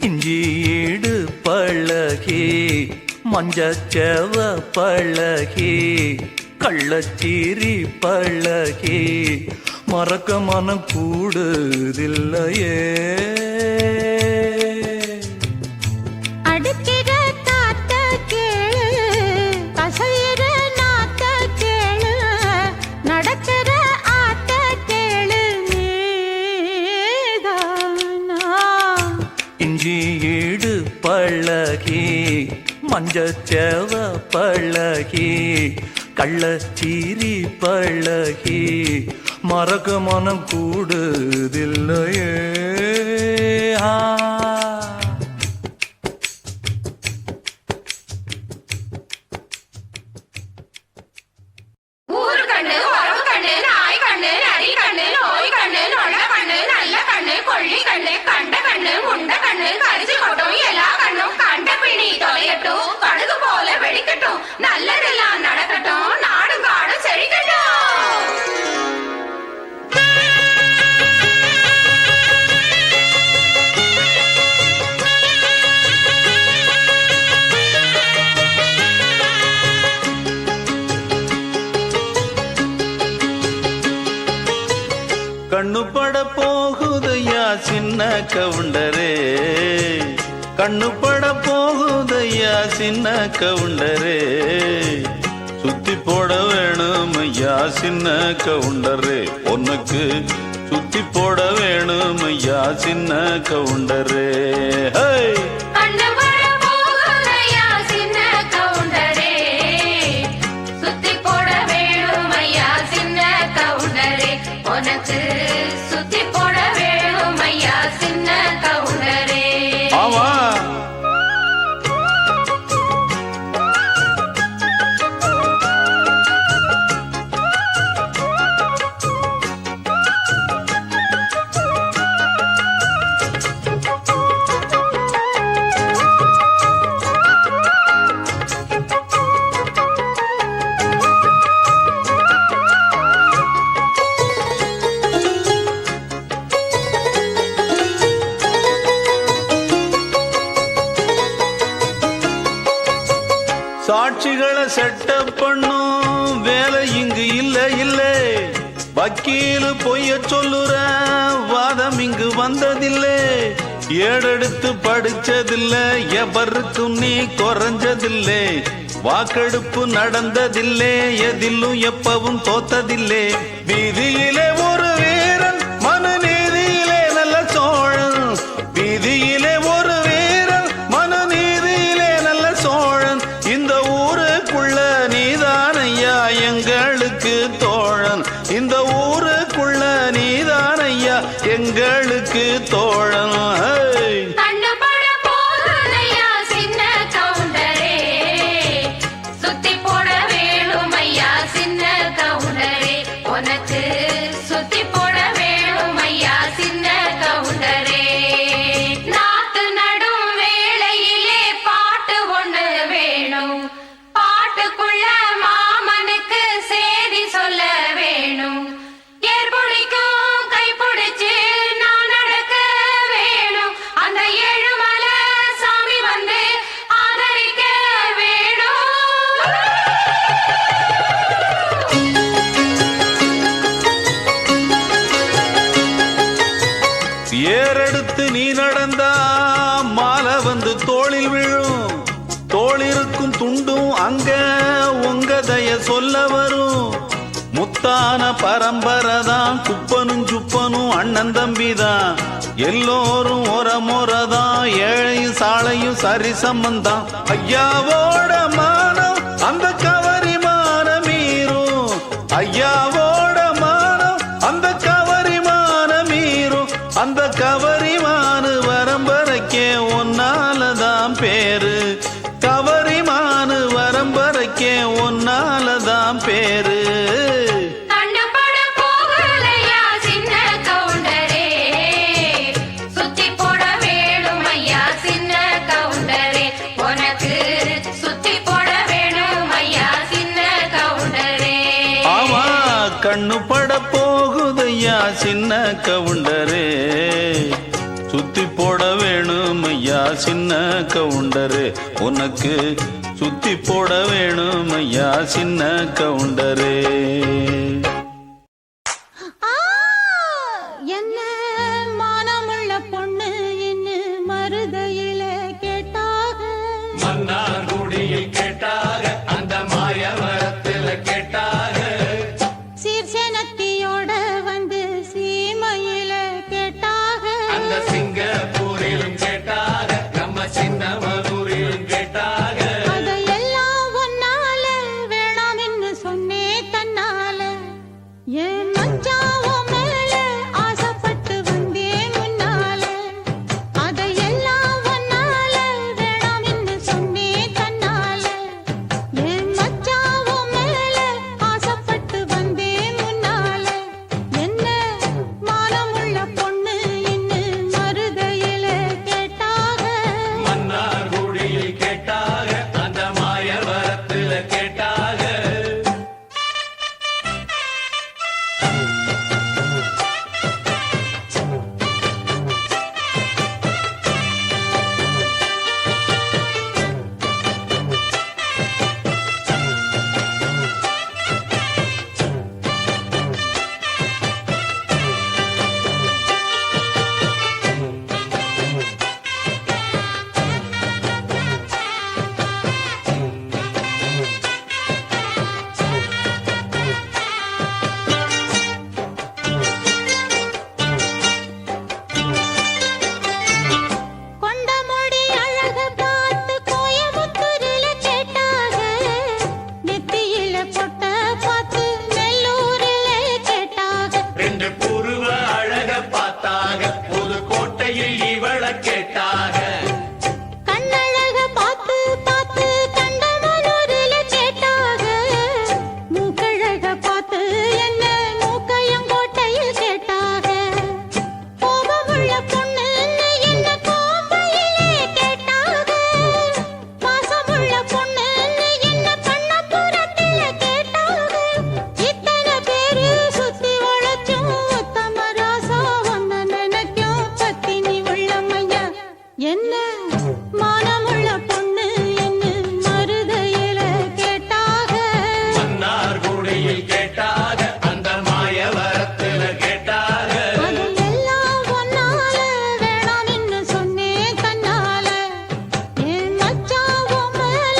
இஞ்சி ஈடு பழகி மஞ்சச்சேவ பழகி கள்ளச்சீரி பழகி மறக்க மனம் கூடுதில்லையே அடுக்கிற காத்த கேளு கசையிற நாத்த கேளு நடக்கிற ஆத்த கேளு நீதானா இஞ்சி ஈடு பழகி மஞ்சச்சேவ பழகி கள்ளச்சீரி பழகி மறக்க மனம் கூடுதில்லையே ஊரு கண்ணு உறவு கண்ணு நாய் கண்ணு நரி கண்ணு நோய் கண்ணு நொல்ல கண்ணு நல்ல கண்ணு கொள்ளி கண்ணு கண்ட கண்ணு முண்ட கண்ணு கரிச்சு கொட்டும் எல்லா கண்ணும் கண்ட பிணி தொலையட்டும் கடுகு போல வெடிக்கட்டும் நல்லதெல்லாம் நடக்கட்டும் நாடும் காடும் செழிக்கட்டும். கண்ணு பட போகுதையா சின்ன கவுண்டரே கண்ணு பட போகுதையா சின்ன கவுண்டரே சுத்தி போட வேணும் ஐயா சின்ன கவுண்டரே உனக்கு சுத்தி போட வேணும் ஐயா சின்ன கவுண்டரே கண்ணு பட போகுதையா சின்ன கவுண்டரே சுத்தி போட வேணும் ஐயா சின்ன கவுண்டரே உனக்கு சுத்தி போட வேணும் ஐயா சின்ன கவுண்டரே. ஆமா சாட்சிகளை செட்டப் பண்ணும் வேலை இங்கு இல்ல இல்ல வக்கீல் பொய்ய சொல்லுற வாதம் இங்கு வந்ததில்லை ஏடெடுத்து படிச்சதில்ல எவருக்கும் நீ குறைஞ்சதில்லை வாக்கெடுப்பு நடந்ததில்லை எதிலும் எப்பவும் தோத்ததில்லை வீதியிலே ஒரு வீரன் மனு நீதியிலே நல்ல சோழன் வீதியிலே ஒரு வீரன் மனு நீதியிலே நல்ல சோழன் இந்த ஊருக்குள்ள நீதானையா எங்களுக்கு தோழன் இந்த ஊருக்குள்ள நீதானையா எங்களுக்கு தோழன். கண்ணு பட போகுதையா சின்ன கவுண்டரே சுத்தி போட வேணும் ஐயா சின்ன கவுண்டரே உனக்கு சுத்தி போட வேணும் ஐயா சின்ன கவுண்டரே. நாத்து நடும் வேளையிலே பாட்டு ஒண்ணு வேணும் பாட்டுக்குள்ள மாமனுக்கு சேதி சொல்ல வேணும் ஏற்புடிக்கும் கைப்பிடிச்சு நான் நடக்க வேணும் அந்த ஏழுமலை சாமி வந்து ஆதரிக்க வேணும். ஏறெடுத்து நீ நடந்தா மாலை வந்து தோளில் விழும் தோளிருக்கும் துண்டும் அங்க உங்க தய சொல்ல வரும் முத்தான பரம்பரைதான் குப்பனும் சுப்பனும் அண்ணன் தம்பிதான் எல்லோரும் ஒரமுறைதான் ஏழையும் சாலையும் சரி சம்பந்தம் ஐயாவோட மானம் அந்த கவரி மானம் மீறும் ஐயாவோட மானம் அந்த கவரி மானம் மீறும் அந்த கவரிமானு வரம்பரைக்கே ஒன்னாலதான் பேரு கவரிமானு வரம்பரைக்கே ஒன்னாலதான் பேரு. கண்ணு பட போகுதையா சின்ன கவுண்டரே சுத்தி போட வேணும் ஐயா சின்ன கவுண்டரே உனக்கு சுத்தி போட வேணும் ஐயா சின்ன கவுண்டரே. ஆமா கண்ணு பட போகுதையா சின்ன கவுண்டரே சுத்தி போட வேணும் ஐயா சின்ன கவுண்டரே உனக்கு சுத்தி போட வேணும் ஐயா சின்ன கவுண்டரே. என்ன மானமுள்ள பொண்ணு இன்னு மருதையில கேட்டாக மன்னார்குடியில் கேட்டாக அந்த மாயவரத்தில் கேட்டாக சீர்சனத்தியோட வந்து சீமையில கேட்டாக அந்த சிங்கப்பூரிலும் கேட்டாக கேட்டாக கண்ணழக பார்த்து பார்த்து கண்டமனூரில கேட்டாக மூக்கழக பார்த்து என்ன மூக்கையங்கோட்டையில் கேட்டாக கோபமுள்ள பொண்ணு என்ன கோம்பையிலே கேட்டாக பாசமுள்ள பொண்ணு என்ன பண்ணப்புறத்தில கேட்டாக இத்தனை பேரு சுத்தி வளைச்சும் உத்தம ராசா ஒன்ன நினைக்கும் பத்தினி உள்ளமையா என்ன மானமுள்ள பொண்ணு என்ன மருதையில கேட்டாக மன்னார் குடியில் கேட்டாக அந்த மாயவரத்தில் கேட்டாக அதையெல்லாம் ஒன்னால வேணாம்னு சொன்னேன் கண்ணால என் மச்சான் உன் மேல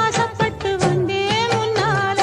ஆசைப்பட்டு வந்தேன் முன்னால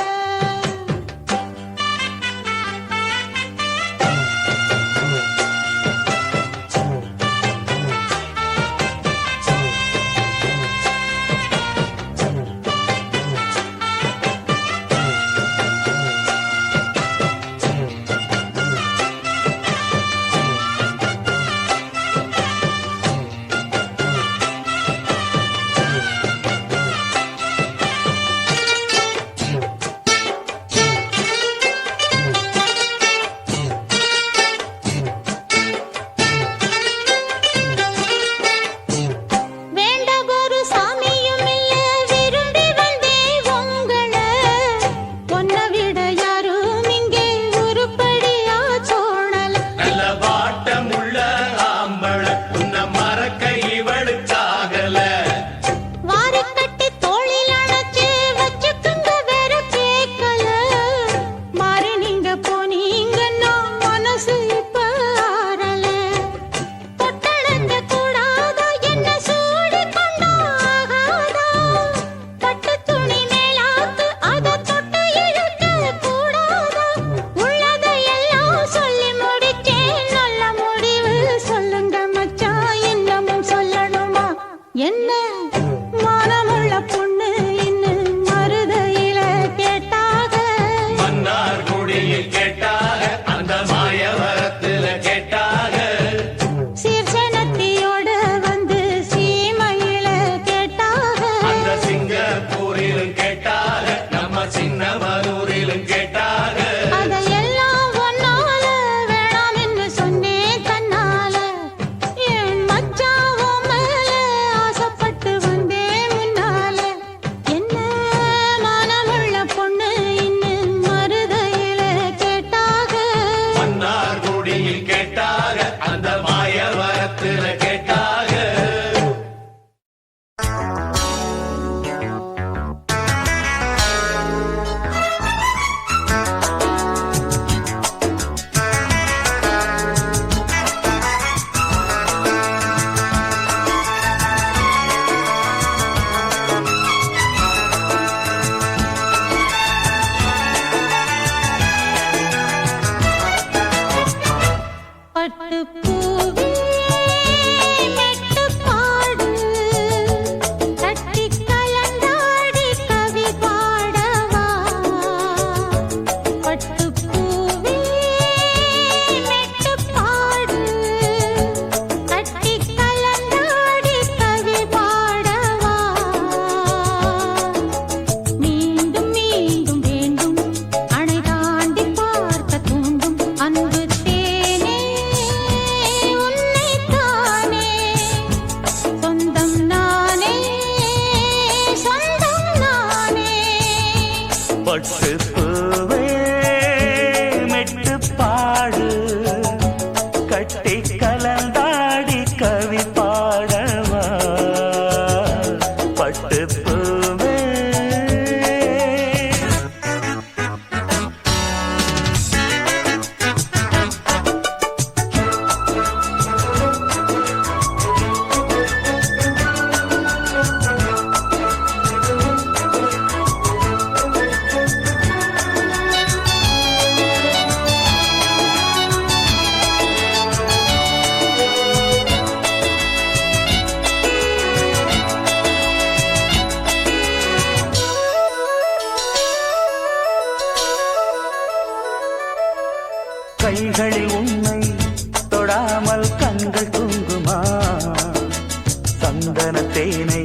சந்தன தேனை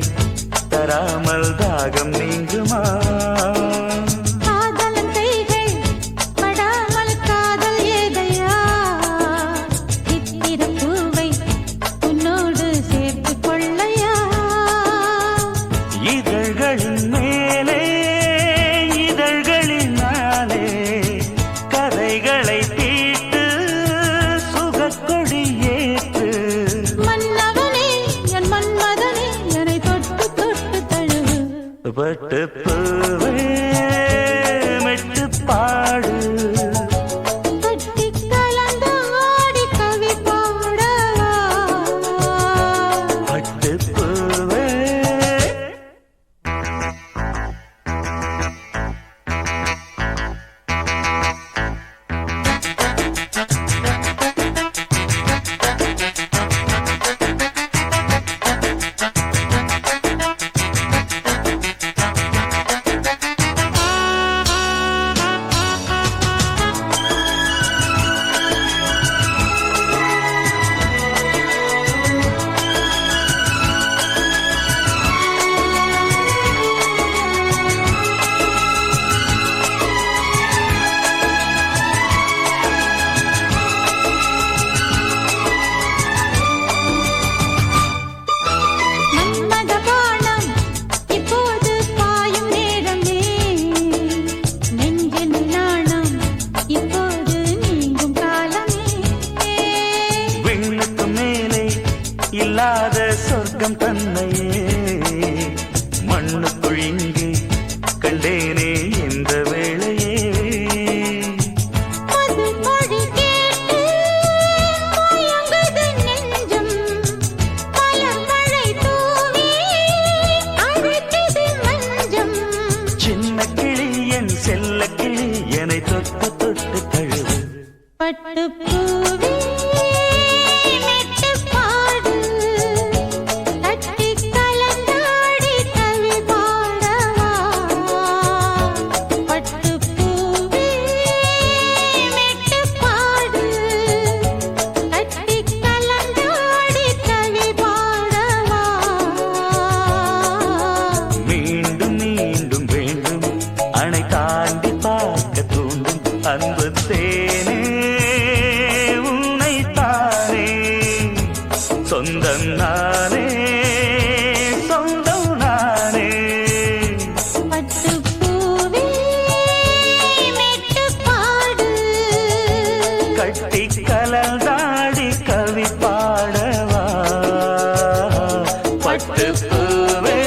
தராமல் தாகம் நீங்குமா? காதலன் கைகள் படாமல் காதல் ஏதையா? சித்திரப் பூவை உன்னோடு சேர்த்துக் கொள்ளையா? இதழ்களின் மேலே இதழ்களினாலே கதைகளை தீட்டு சுகக்கொடி ஏற்று. மன்னவனே என் மன்மதனே என்னை தொட்டு தொட்டு தழுவு. பட்டு பூவே மெட்டு பாடு, கட்டிக் கலந்து ஆடி கவி பாடவா? பட்டு பூவே. மன்மத பாணம் இப்போது பாயும் நேரமே. நெஞ்சின் நாணம் இப்போது நீங்கும் காலமே. விண்ணுக்கு மேலே இல்லாத சொர்க்கம் தன்னையே மண்ணுக்குள் இங்கே கண்டேனே இந்த வேளையே. மது மொழி கேட்டு மயங்குது நெஞ்சம். மலர் மழை தூவி அழைக்குது மஞ்சம். சின்ன கிளி என் செல்ல கிளி என்னை தொட்டு தொட்டு தழுவு. பட்டு பூவே மெட்டு பாடு, தட்டிக் கலந்தாடி கவி பாடவா? பட்டு பூவே மெட்டு பாடு, தட்டிக் கலந்தாடி கவி பாடவா? மீண்டும் மீண்டும் வேண்டும் அணை தாண்டி பார்க்க தூண்டும் அன்பு தேனே உன்னை தானே சொந்தம் நானே சொந்தம் நானே. பட்டு பூவே மெட்டு பாடு, கட்டி கலந்தாடி கவி பாடவா? பட்டு பூவே.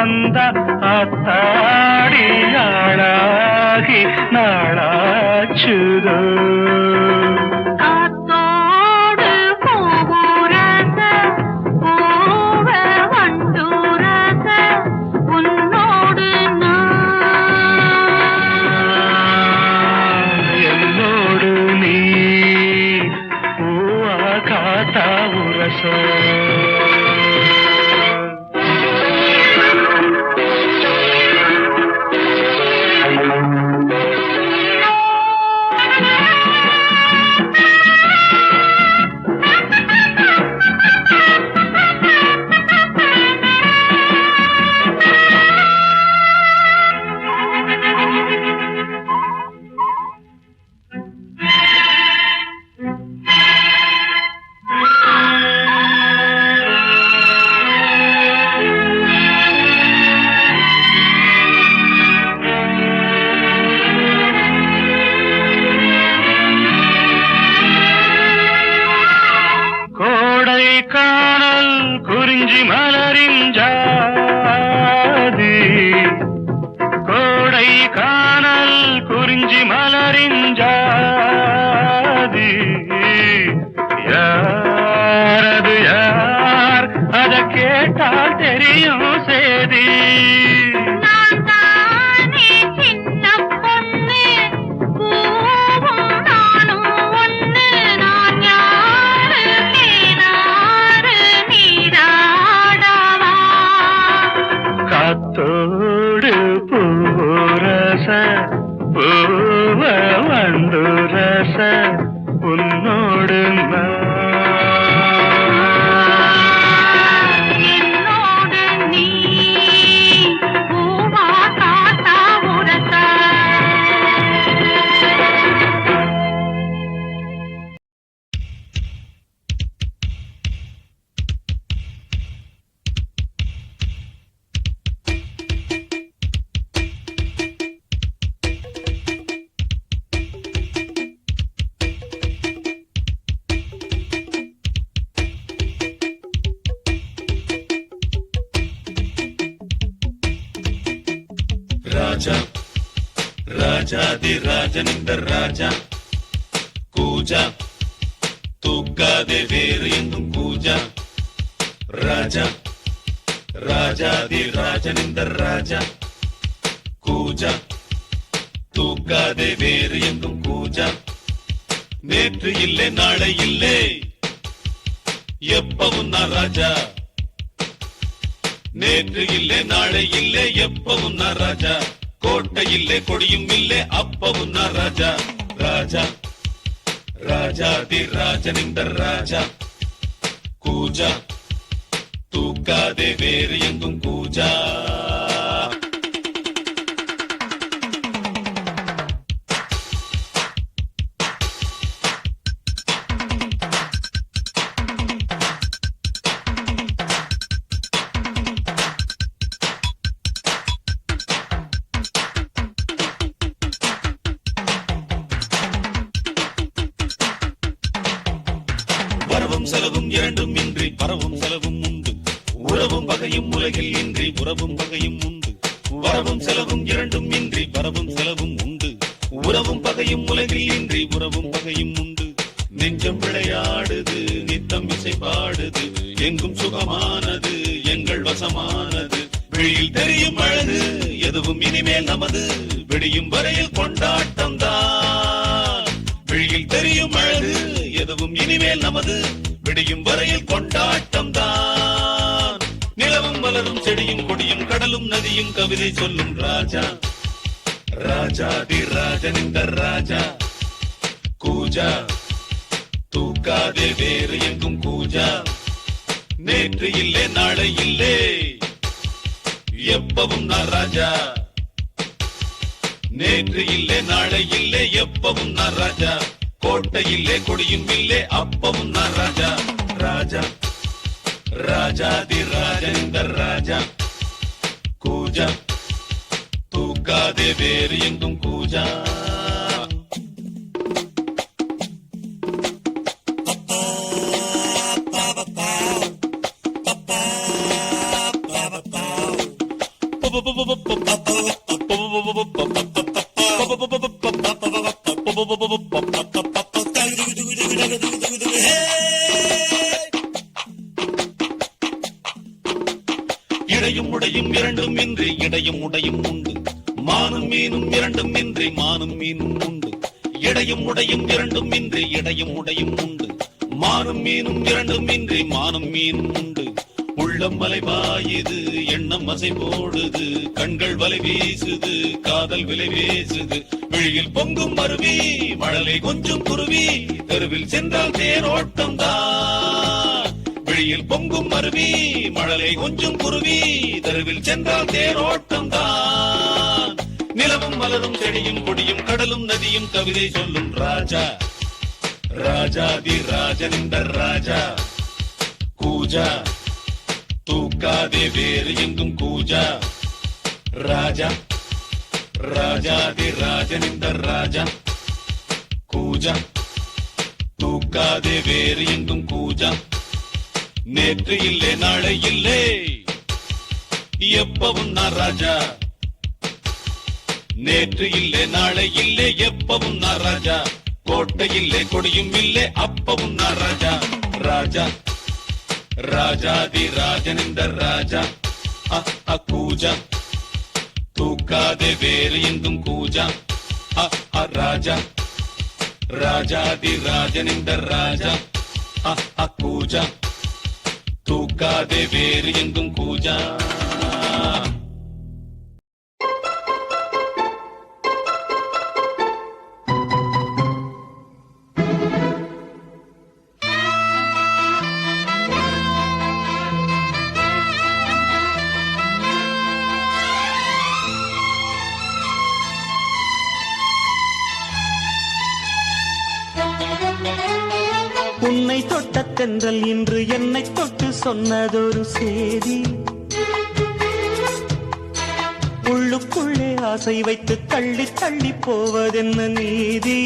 வந்த ஆத்தாடி ஆளாகி நாளாச்சுதோ காத்தோடு பூவுரச பூவ வண்டுரச உன்னோடு என்னோடு நீ பூவா காத்தா உரச காணல் குறிஞ்சி மலரின் ஜாதி கோடை காணல் குறிஞ்சி மலரின் ஜாதி யாரது யார் அத கேட்டால் தெரியும் சேதி நான் தானே சின்ன பொண்ணு பூவும் நானும் ஒண்ணு நான் யாரு நீராறு நீராடவா காத்தோடு பூரச பூவ வண்டுரச உன்னோடு என்னோடு நீ பூவா காத்தா உரச ராஜா ராஜாதி ராஜனிந்த ராஜா கூஜா தூக்காதே வேறு எங்கும் கூஜா ராஜா ராஜாதி ராஜனிந்த ராஜா கூஜா தூக்காதே வேறு எங்கும் கூஜா நேற்று இல்லை நாளை இல்லை எப்பவும் நான் ராஜா நேற்று இல்லை நாளை இல்லை எப்பவும் நான் ராஜா கோட்டை இல்லை கொடியும் இல்லை அப்பவும் நான் ராஜா ராஜா ராஜாதி ராஜனிந்த ராஜா கூஜா தூக்காதே வேறு எங்கும் கூஜா வரவும் செலவும் இரண்டும் இன்றி பரவும் செலவும் உண்டு உறவும் பகையும் உலகில் இன்றி உறவும் பகையும் உண்டு வரவும் செலவும் இரண்டும் இன்றி பரவும் செலவும் உண்டு உறவும் பகையும் உலகில் இன்றி உறவும் பகையும் உண்டு நெஞ்சம் விளையாடுது நித்தம் இசை பாடுது எங்கும் சுகமானது எங்கள் வசமானது வெளியில் தெரியும் அழகு எதுவும் இனிமேல் நமது விடியும் வரையில் கொண்டாட்டம் தான் வெளியில் தெரியும் அழகு எதுவும் இனிமேல் நமது விடியும் வரையில் கொண்டாட்டம் தான் நிலவும் மலரும் செடியும் கொடியும் கடலும் நதியும் கவிதை சொல்லும் ராஜா ராஜாதி ராஜனிந்த ராஜா கூஜா தூக்காதே வேறு எங்கும் கூஜா நேற்று இல்லை நாளை இல்லை எப்பவும் நான் ராஜா நேற்று இல்லை நாளை இல்லை எப்பவும் நான் ராஜா கோட்டை இல்லை கொடியும் இல்லை அப்பவும் நான் ராஜா ராஜா ராஜாதி ராஜனிந்த ராஜா கூஜா தூக்காதே வேறு எங்கும் கூஜா இடையும் உடையும் இரண்டும் இன்றி இடையும் உடையும் உண்டு மானும் மீனும் இரண்டும் இன்றி மானும் மீனும் உண்டு இடையும் உடையும் இரண்டும் இன்றி இடையும் உடையும் உண்டு மானும் மீனும் இரண்டும் இன்றி மானும் மீனும் உண்டு உள்ளம் வலைவாயுது எண்ணம் அசை போடுது கண்கள் வலை வீசுது காதல் விலை வீசுது விழியில் பொங்கும் அருவி மழலை கொஞ்சம் குருவி தெருவில் சென்றால் தேரோட்டம் தான் விழியில் பொங்கும் அருவி மழலை கொஞ்சம் குருவி தெருவில் சென்றால் தேரோட்டம் தான் நிலவும் மலரும் செடியும் கொடியும் கடலும் நதியும் கவிதை சொல்லும் ராஜா ராஜாதி ராஜனிந்த ராஜா கூஜா தூக்காதே வேறு எங்கும் கூஜா ராஜா ராஜாதி ராஜனிந்த ராஜா கூஜா தூக்காதே வேறு எங்கும் கூஜா நேற்று இல்லை நாளை இல்லை எப்பவும் நான் ராஜா நேற்று இல்லை நாளை இல்லை எப்பவும் நான் ராஜா கோட்டை இல்லை கொடியும் இல்லை அப்பவும் நான் ராஜா ராஜா ராஜாதி ராஜனிந்த ராஜா கூஜா தூக்காதே வேறு எங்கும் கூஜா ராஜா ராஜாதி ராஜனிந்த ராஜா கூஜா தூக்காதே வேறு எங்கும் கூஜா உன்னை தொட்ட தென்றல் இன்று என்னை தொட்டு சொன்னதொரு சேதி உள்ளுக்குள்ளே ஆசை வைத்து தள்ளி தள்ளி போவதென்ன நீதி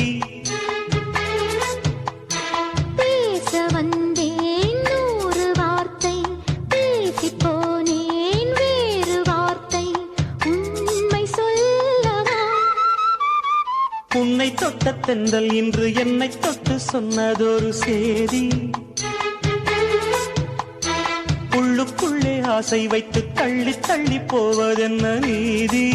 பேச வந்தேன் 100 வார்த்தை பேசி போனேன் வேறு வார்த்தை உண்மை சொல்லவா உன்னை தொட்ட தென்றல் இன்று என்னை தொட்டு சொன்னதொரு சேதி உள்ளுக்குள்ளே ஆசை வைத்து தள்ளி தள்ளி போவதென்ன நீதி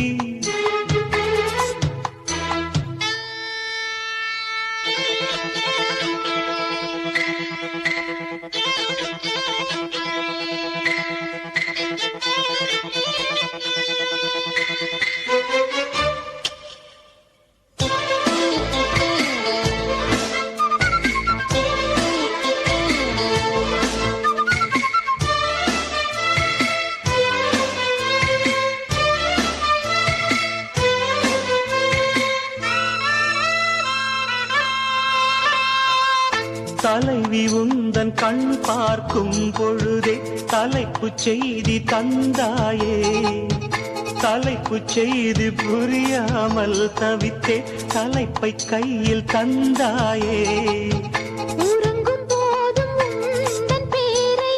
தலைவி உந்தன் கண் பார்க்கும் பொழுதே தலைப்புச் செய்தி தந்தாயே தலைப்புச் செய்தி புரியாமல் தவித்தே தலைப்பை கையில் தந்தாயே உறங்கும் போதும் உந்தன் பேரை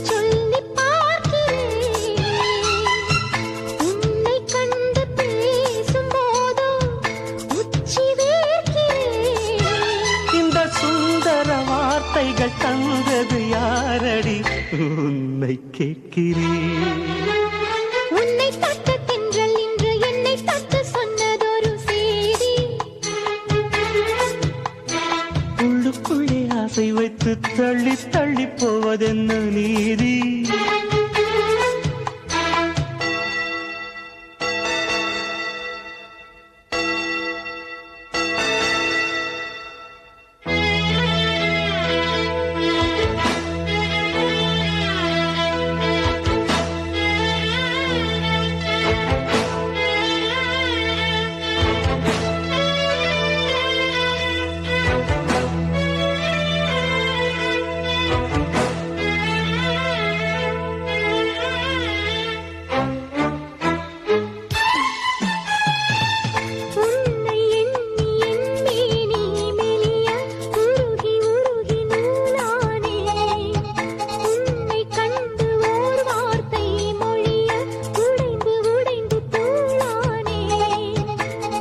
சொல்லி பார்க்கிறேன் உன்னை கண்டு பேசும் போதோ உச்சி வேர்க்கிறேன் இந்த சுந்தர வார்த்தைகள் தந்தது யாரடி உன்னை கேட்கிறேன் உன்னை தொட்ட தென்றல் இன்று என்னை தொட்டு சொன்னதொரு சேதி உள்ளுக்குள்ளே ஆசை வைத்து தள்ளி தள்ளி போவதென்ன நீதி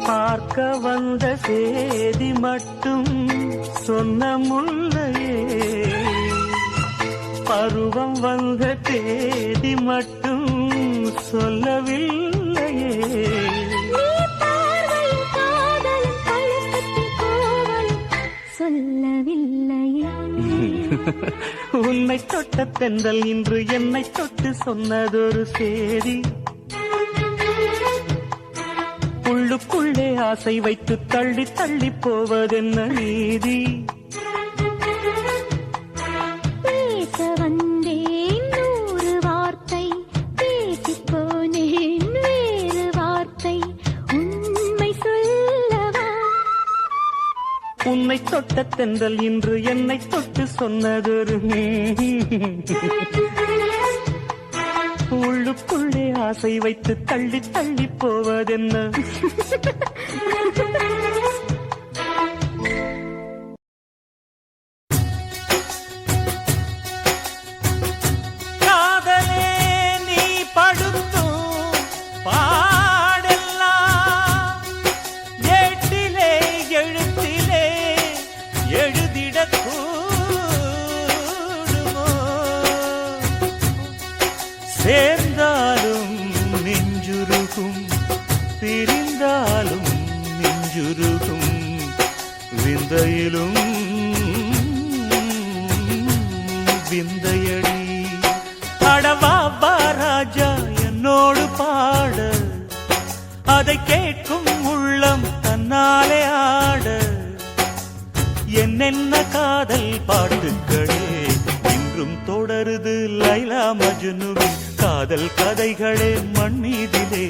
பார்க்க வந்த சேதி மட்டும் சொன்ன முல்லையே, பருவம் வந்த தேதி மட்டும் சொல்லவில்லையே. நீ பார்வையின் காதலும் பழக்கத்தின் கோவலும் சொல்லவில்லையே. உன்னை தொட்ட தென்றல் இன்று என்னை தொட்டு சொன்னதொரு சேதி, உள்ளுக்குள்ளே ஆசை வைத்து தள்ளி தள்ளி போவதென்ன நீதி. பேச வந்தேன் 100 வார்த்தை, பேசிப் போனேன் வேறு வார்த்தை, உண்மை சொல்லவா. உன்னை தொட்ட தென்றல் இன்று என்னை தொட்டு சொன்னதொரு உள்ளுக்குள்ளே ஆசை வைத்து தள்ளி தள்ளி போவதென்ன. காதலே நீ படுத்தும் பாடெல்லாம் ஏட்டிலே எழுத்திலே எழுதிடக்கூடுமோ, சேர்ந்தாலும் நெஞ்சுருகும் பிரிந்தாலும் நெஞ்சுருகும், விந்தையிலும் விந்தையடி. அடவா ராஜா என்னோடு பாட, அதை கேட்கும் உள்ளம் தன்னாலே ஆட. என்னென்ன காதல் பாட்டுக்களே இன்றும் தொடருது லைலா மஜ்னுவின் காதல் கதைகளே மண்ணீதிலே.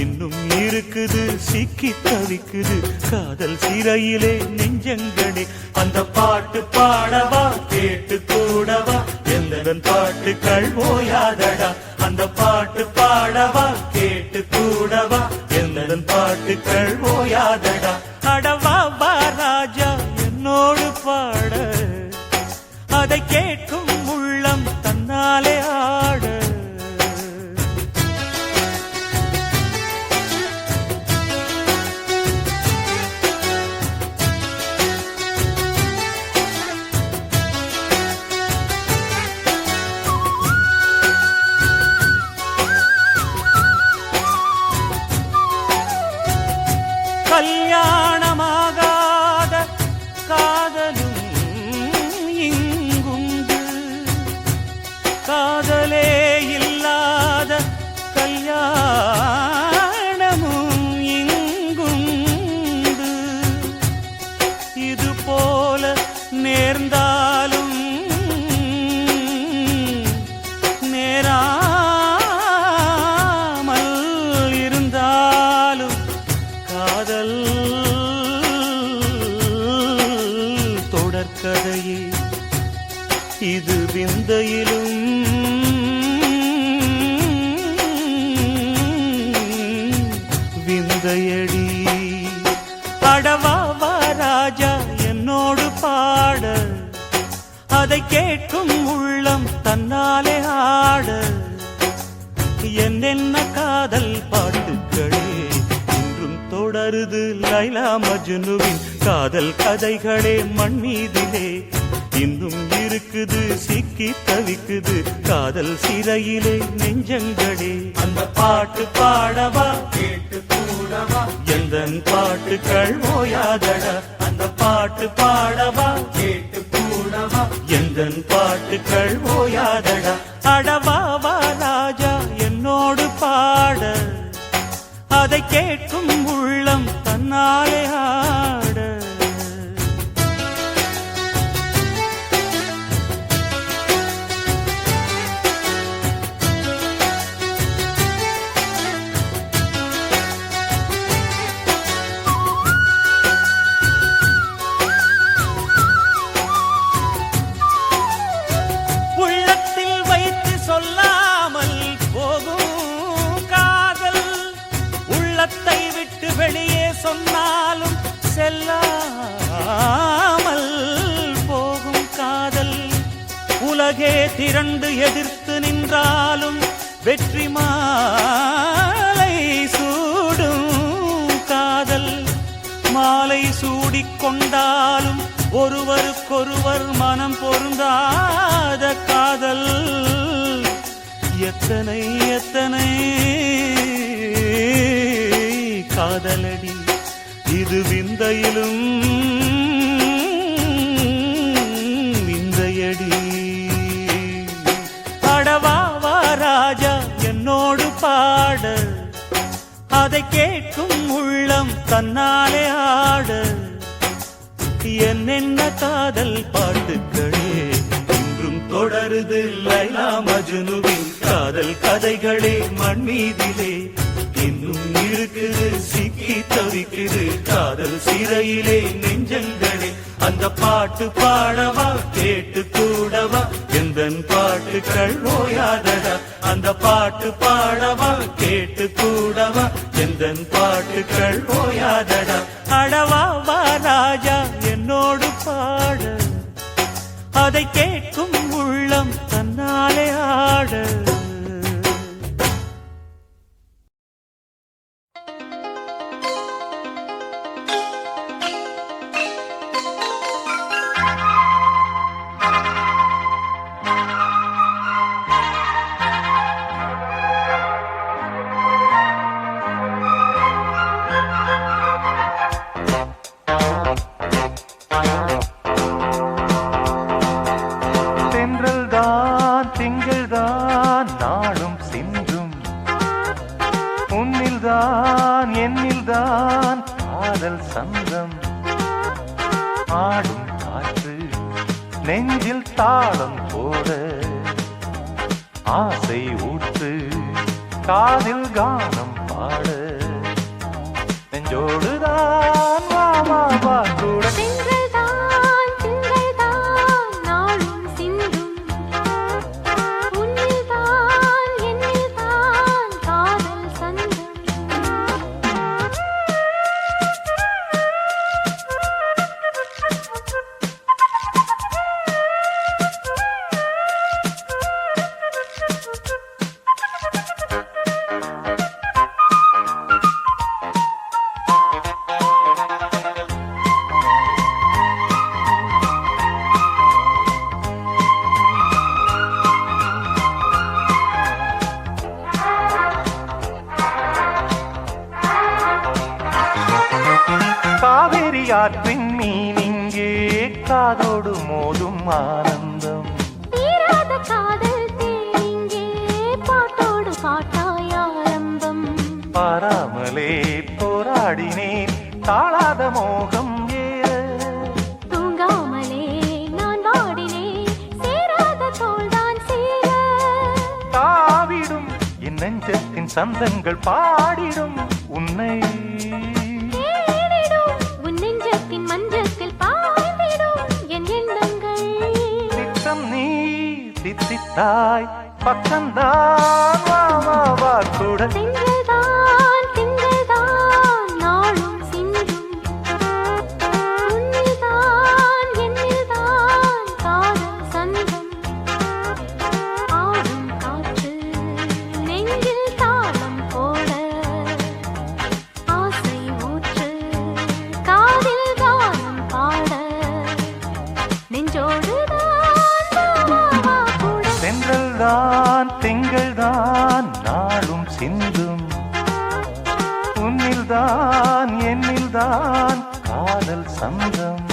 இன்னும் இருக்குது சிக்கி தவிக்குது காதல் சிறையிலே நெஞ்சங்களே. அந்த பாட்டு பாடவா கேட்டு கூடவா எந்தன் பாட்டுக்கள் ஓயாதடா. அந்த பாட்டு பாடவா கேட்டு கூடவா எந்தன் பாட்டுக்கள் ஓயாதடா. அடவா ராஜா என்னோடு பாட, அதை கேட்கும் உள்ளம் தன்னாலே ஆட. கல்யாணமாகாத காதலும் இங்குண்டு, காதலே இல்லாத கல்யாணமும் இங்குண்டு. இது போல நேர்ந்தாலும் நேராமல் இருந்தாலும் காதல் தொடர்கதையே. இது விந்தையிலும் விந்தையடி. அடவா ராஜா என்னோடு பாட, அதை கேட்கும் உள்ளம் தன்னாலே ஆட. என்னென்ன காதல் பாட்டுக்களே இன்றும் தொடருது லைலா மஜ்னுவின் காதல் கதைகளே மண்ணீதிலே. இன்னும் இருக்குது சிக்கி தவிக்குது காதல் சிறையிலே நெஞ்சங்களே. அந்த பாட்டு பாடவா கேட்டு கூடவா எந்தன் பாட்டுக்கள் ஓயாதடா. அந்த பாட்டு பாடவா கேட்டு கூடவா எந்தன் பாட்டுக்கள் ஓயாதடா. அடவா ராஜா என்னோடு பாட, அதை கேட்கும் உள்ளம் தன்னாலே ஆட. உள்ளத்தில் வைத்து சொல்லாமல் போகும் காதல், உள்ளத்தை விட்டு வெளியே சொன்னாலும் செல்லாமல் போகும் காதல். உலகே திரண்டு எதிர்த்து நின்றாலும் வெற்றி மாலை சூடும் காதல். சூடிக்கொண்டாலும் ஒருவருக்கொருவர் மனம் பொருந்தாத காதல் எத்தனை எத்தனை காதலடி இது விந்தையிலும் விந்தையடி. அடவாவா ராஜா என்னோடு பாட, அதை கேட்கும் உள்ளம் தன்னாலே ஆட, என்னென்ன காதல் பாட்டுக்களே இன்றும் தொடருது லைலா மஜ்னுவின் காதல் கதைகளே மண் மீதிலே இன்னும் இருக்குது சிக்கி தவிக்குது காதல் சிறையிலே நெஞ்சங்களே. அந்த பாட்டு பாடவா கேட்டு கூடவா எந்தன் பாட்டுக்கள் ஓயாதடா. அந்த பாட்டு பாடவா கேட்டு கூடவா எந்தன் பாட்டுக்கள் ஓயாதடா. அடவாவா ராஜா என்னோடு பாட, அதை கேட்கும் உள்ளம் தன்னாலே ஆட. என்னில்தான் காதல் சந்தம் ஆடும் காற்று நெஞ்சில் தாளம் போட ஆசை ஊற்று காதில் கானம் பாட நெஞ்சோடுதான் வா வா வா கூட காவிரியாற்றின் மீன் இங்கே காதோடு மோதும் ஆனந்தம் தீராத காதல் தேங்கே பாட்டோடு பாட்டாய் ஆரம்பம் பாராமலே போராடினேன் தாழாத மோகம் ஏற தூங்காமலே நான் வாடினேன் சேராத தோள்தான் சேர தாவிடும் என் நெஞ்சத்தின் சந்தங்கள் பாடிடும் உன்னை தித்தித்தாய் பக்கம்தான் வா வா வா கூட திங்கள்தான் நாளும் சிந்தும் உன்னில்தான் என்னில்தான் காதல் சந்தம் ஆடும் காற்று நெஞ்சில் தாளம் போட ஆசை ஊற்று காதில் கானம் பாட நெஞ்சோடு சென்றல்தான் திங்கள்தான் நாளும் சிந்தும் உன்னில்தான் என்னில்தான் காதல் சந்தம்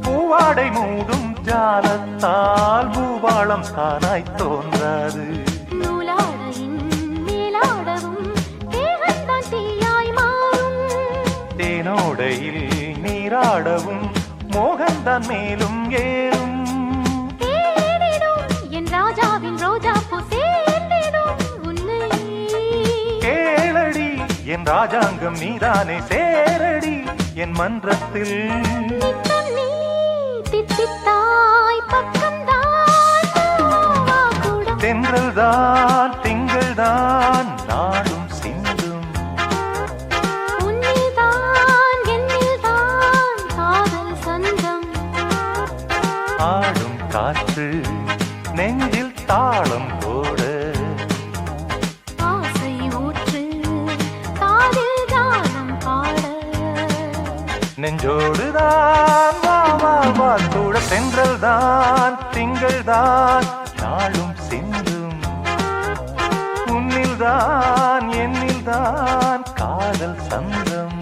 பூவாடை மூடும் ஜாலத்தால் பூபாளம் தானாய் தோன்றாது நூலாடையின் மேலாடவும் தேகந்தான் தீயாய் மாறும் தேனோடையில் நீராடவும் மோகந்தான் மேலும் ஏறும். தேடிடும் என் ராஜாவின் ரோஜா பூ சேர்ந்திடும் உன்னை. கேளடி என் ராஜாங்கம் நீதானே சேரடி என் மன்றத்தில். நீ தித்தித்தாய் பக்கம்தான் கூட. தென்றல் தான் திங்கள் தான் நாடும் சிந்தும். உன்னில்தான் என்னில்தான் காதல் சொந்தம். ஆடும் காற்று நெஞ்சில் தாளம் போட. ஆசை ஊற்று காதில் கானம் பாட. நெஞ்சோடுதான் வா வா வா கூட. தென்றல் தான் திங்கள் தான் நாளும் சிந்தும். உன்னில்தான் என்னில்தான் காதல் சந்தம்.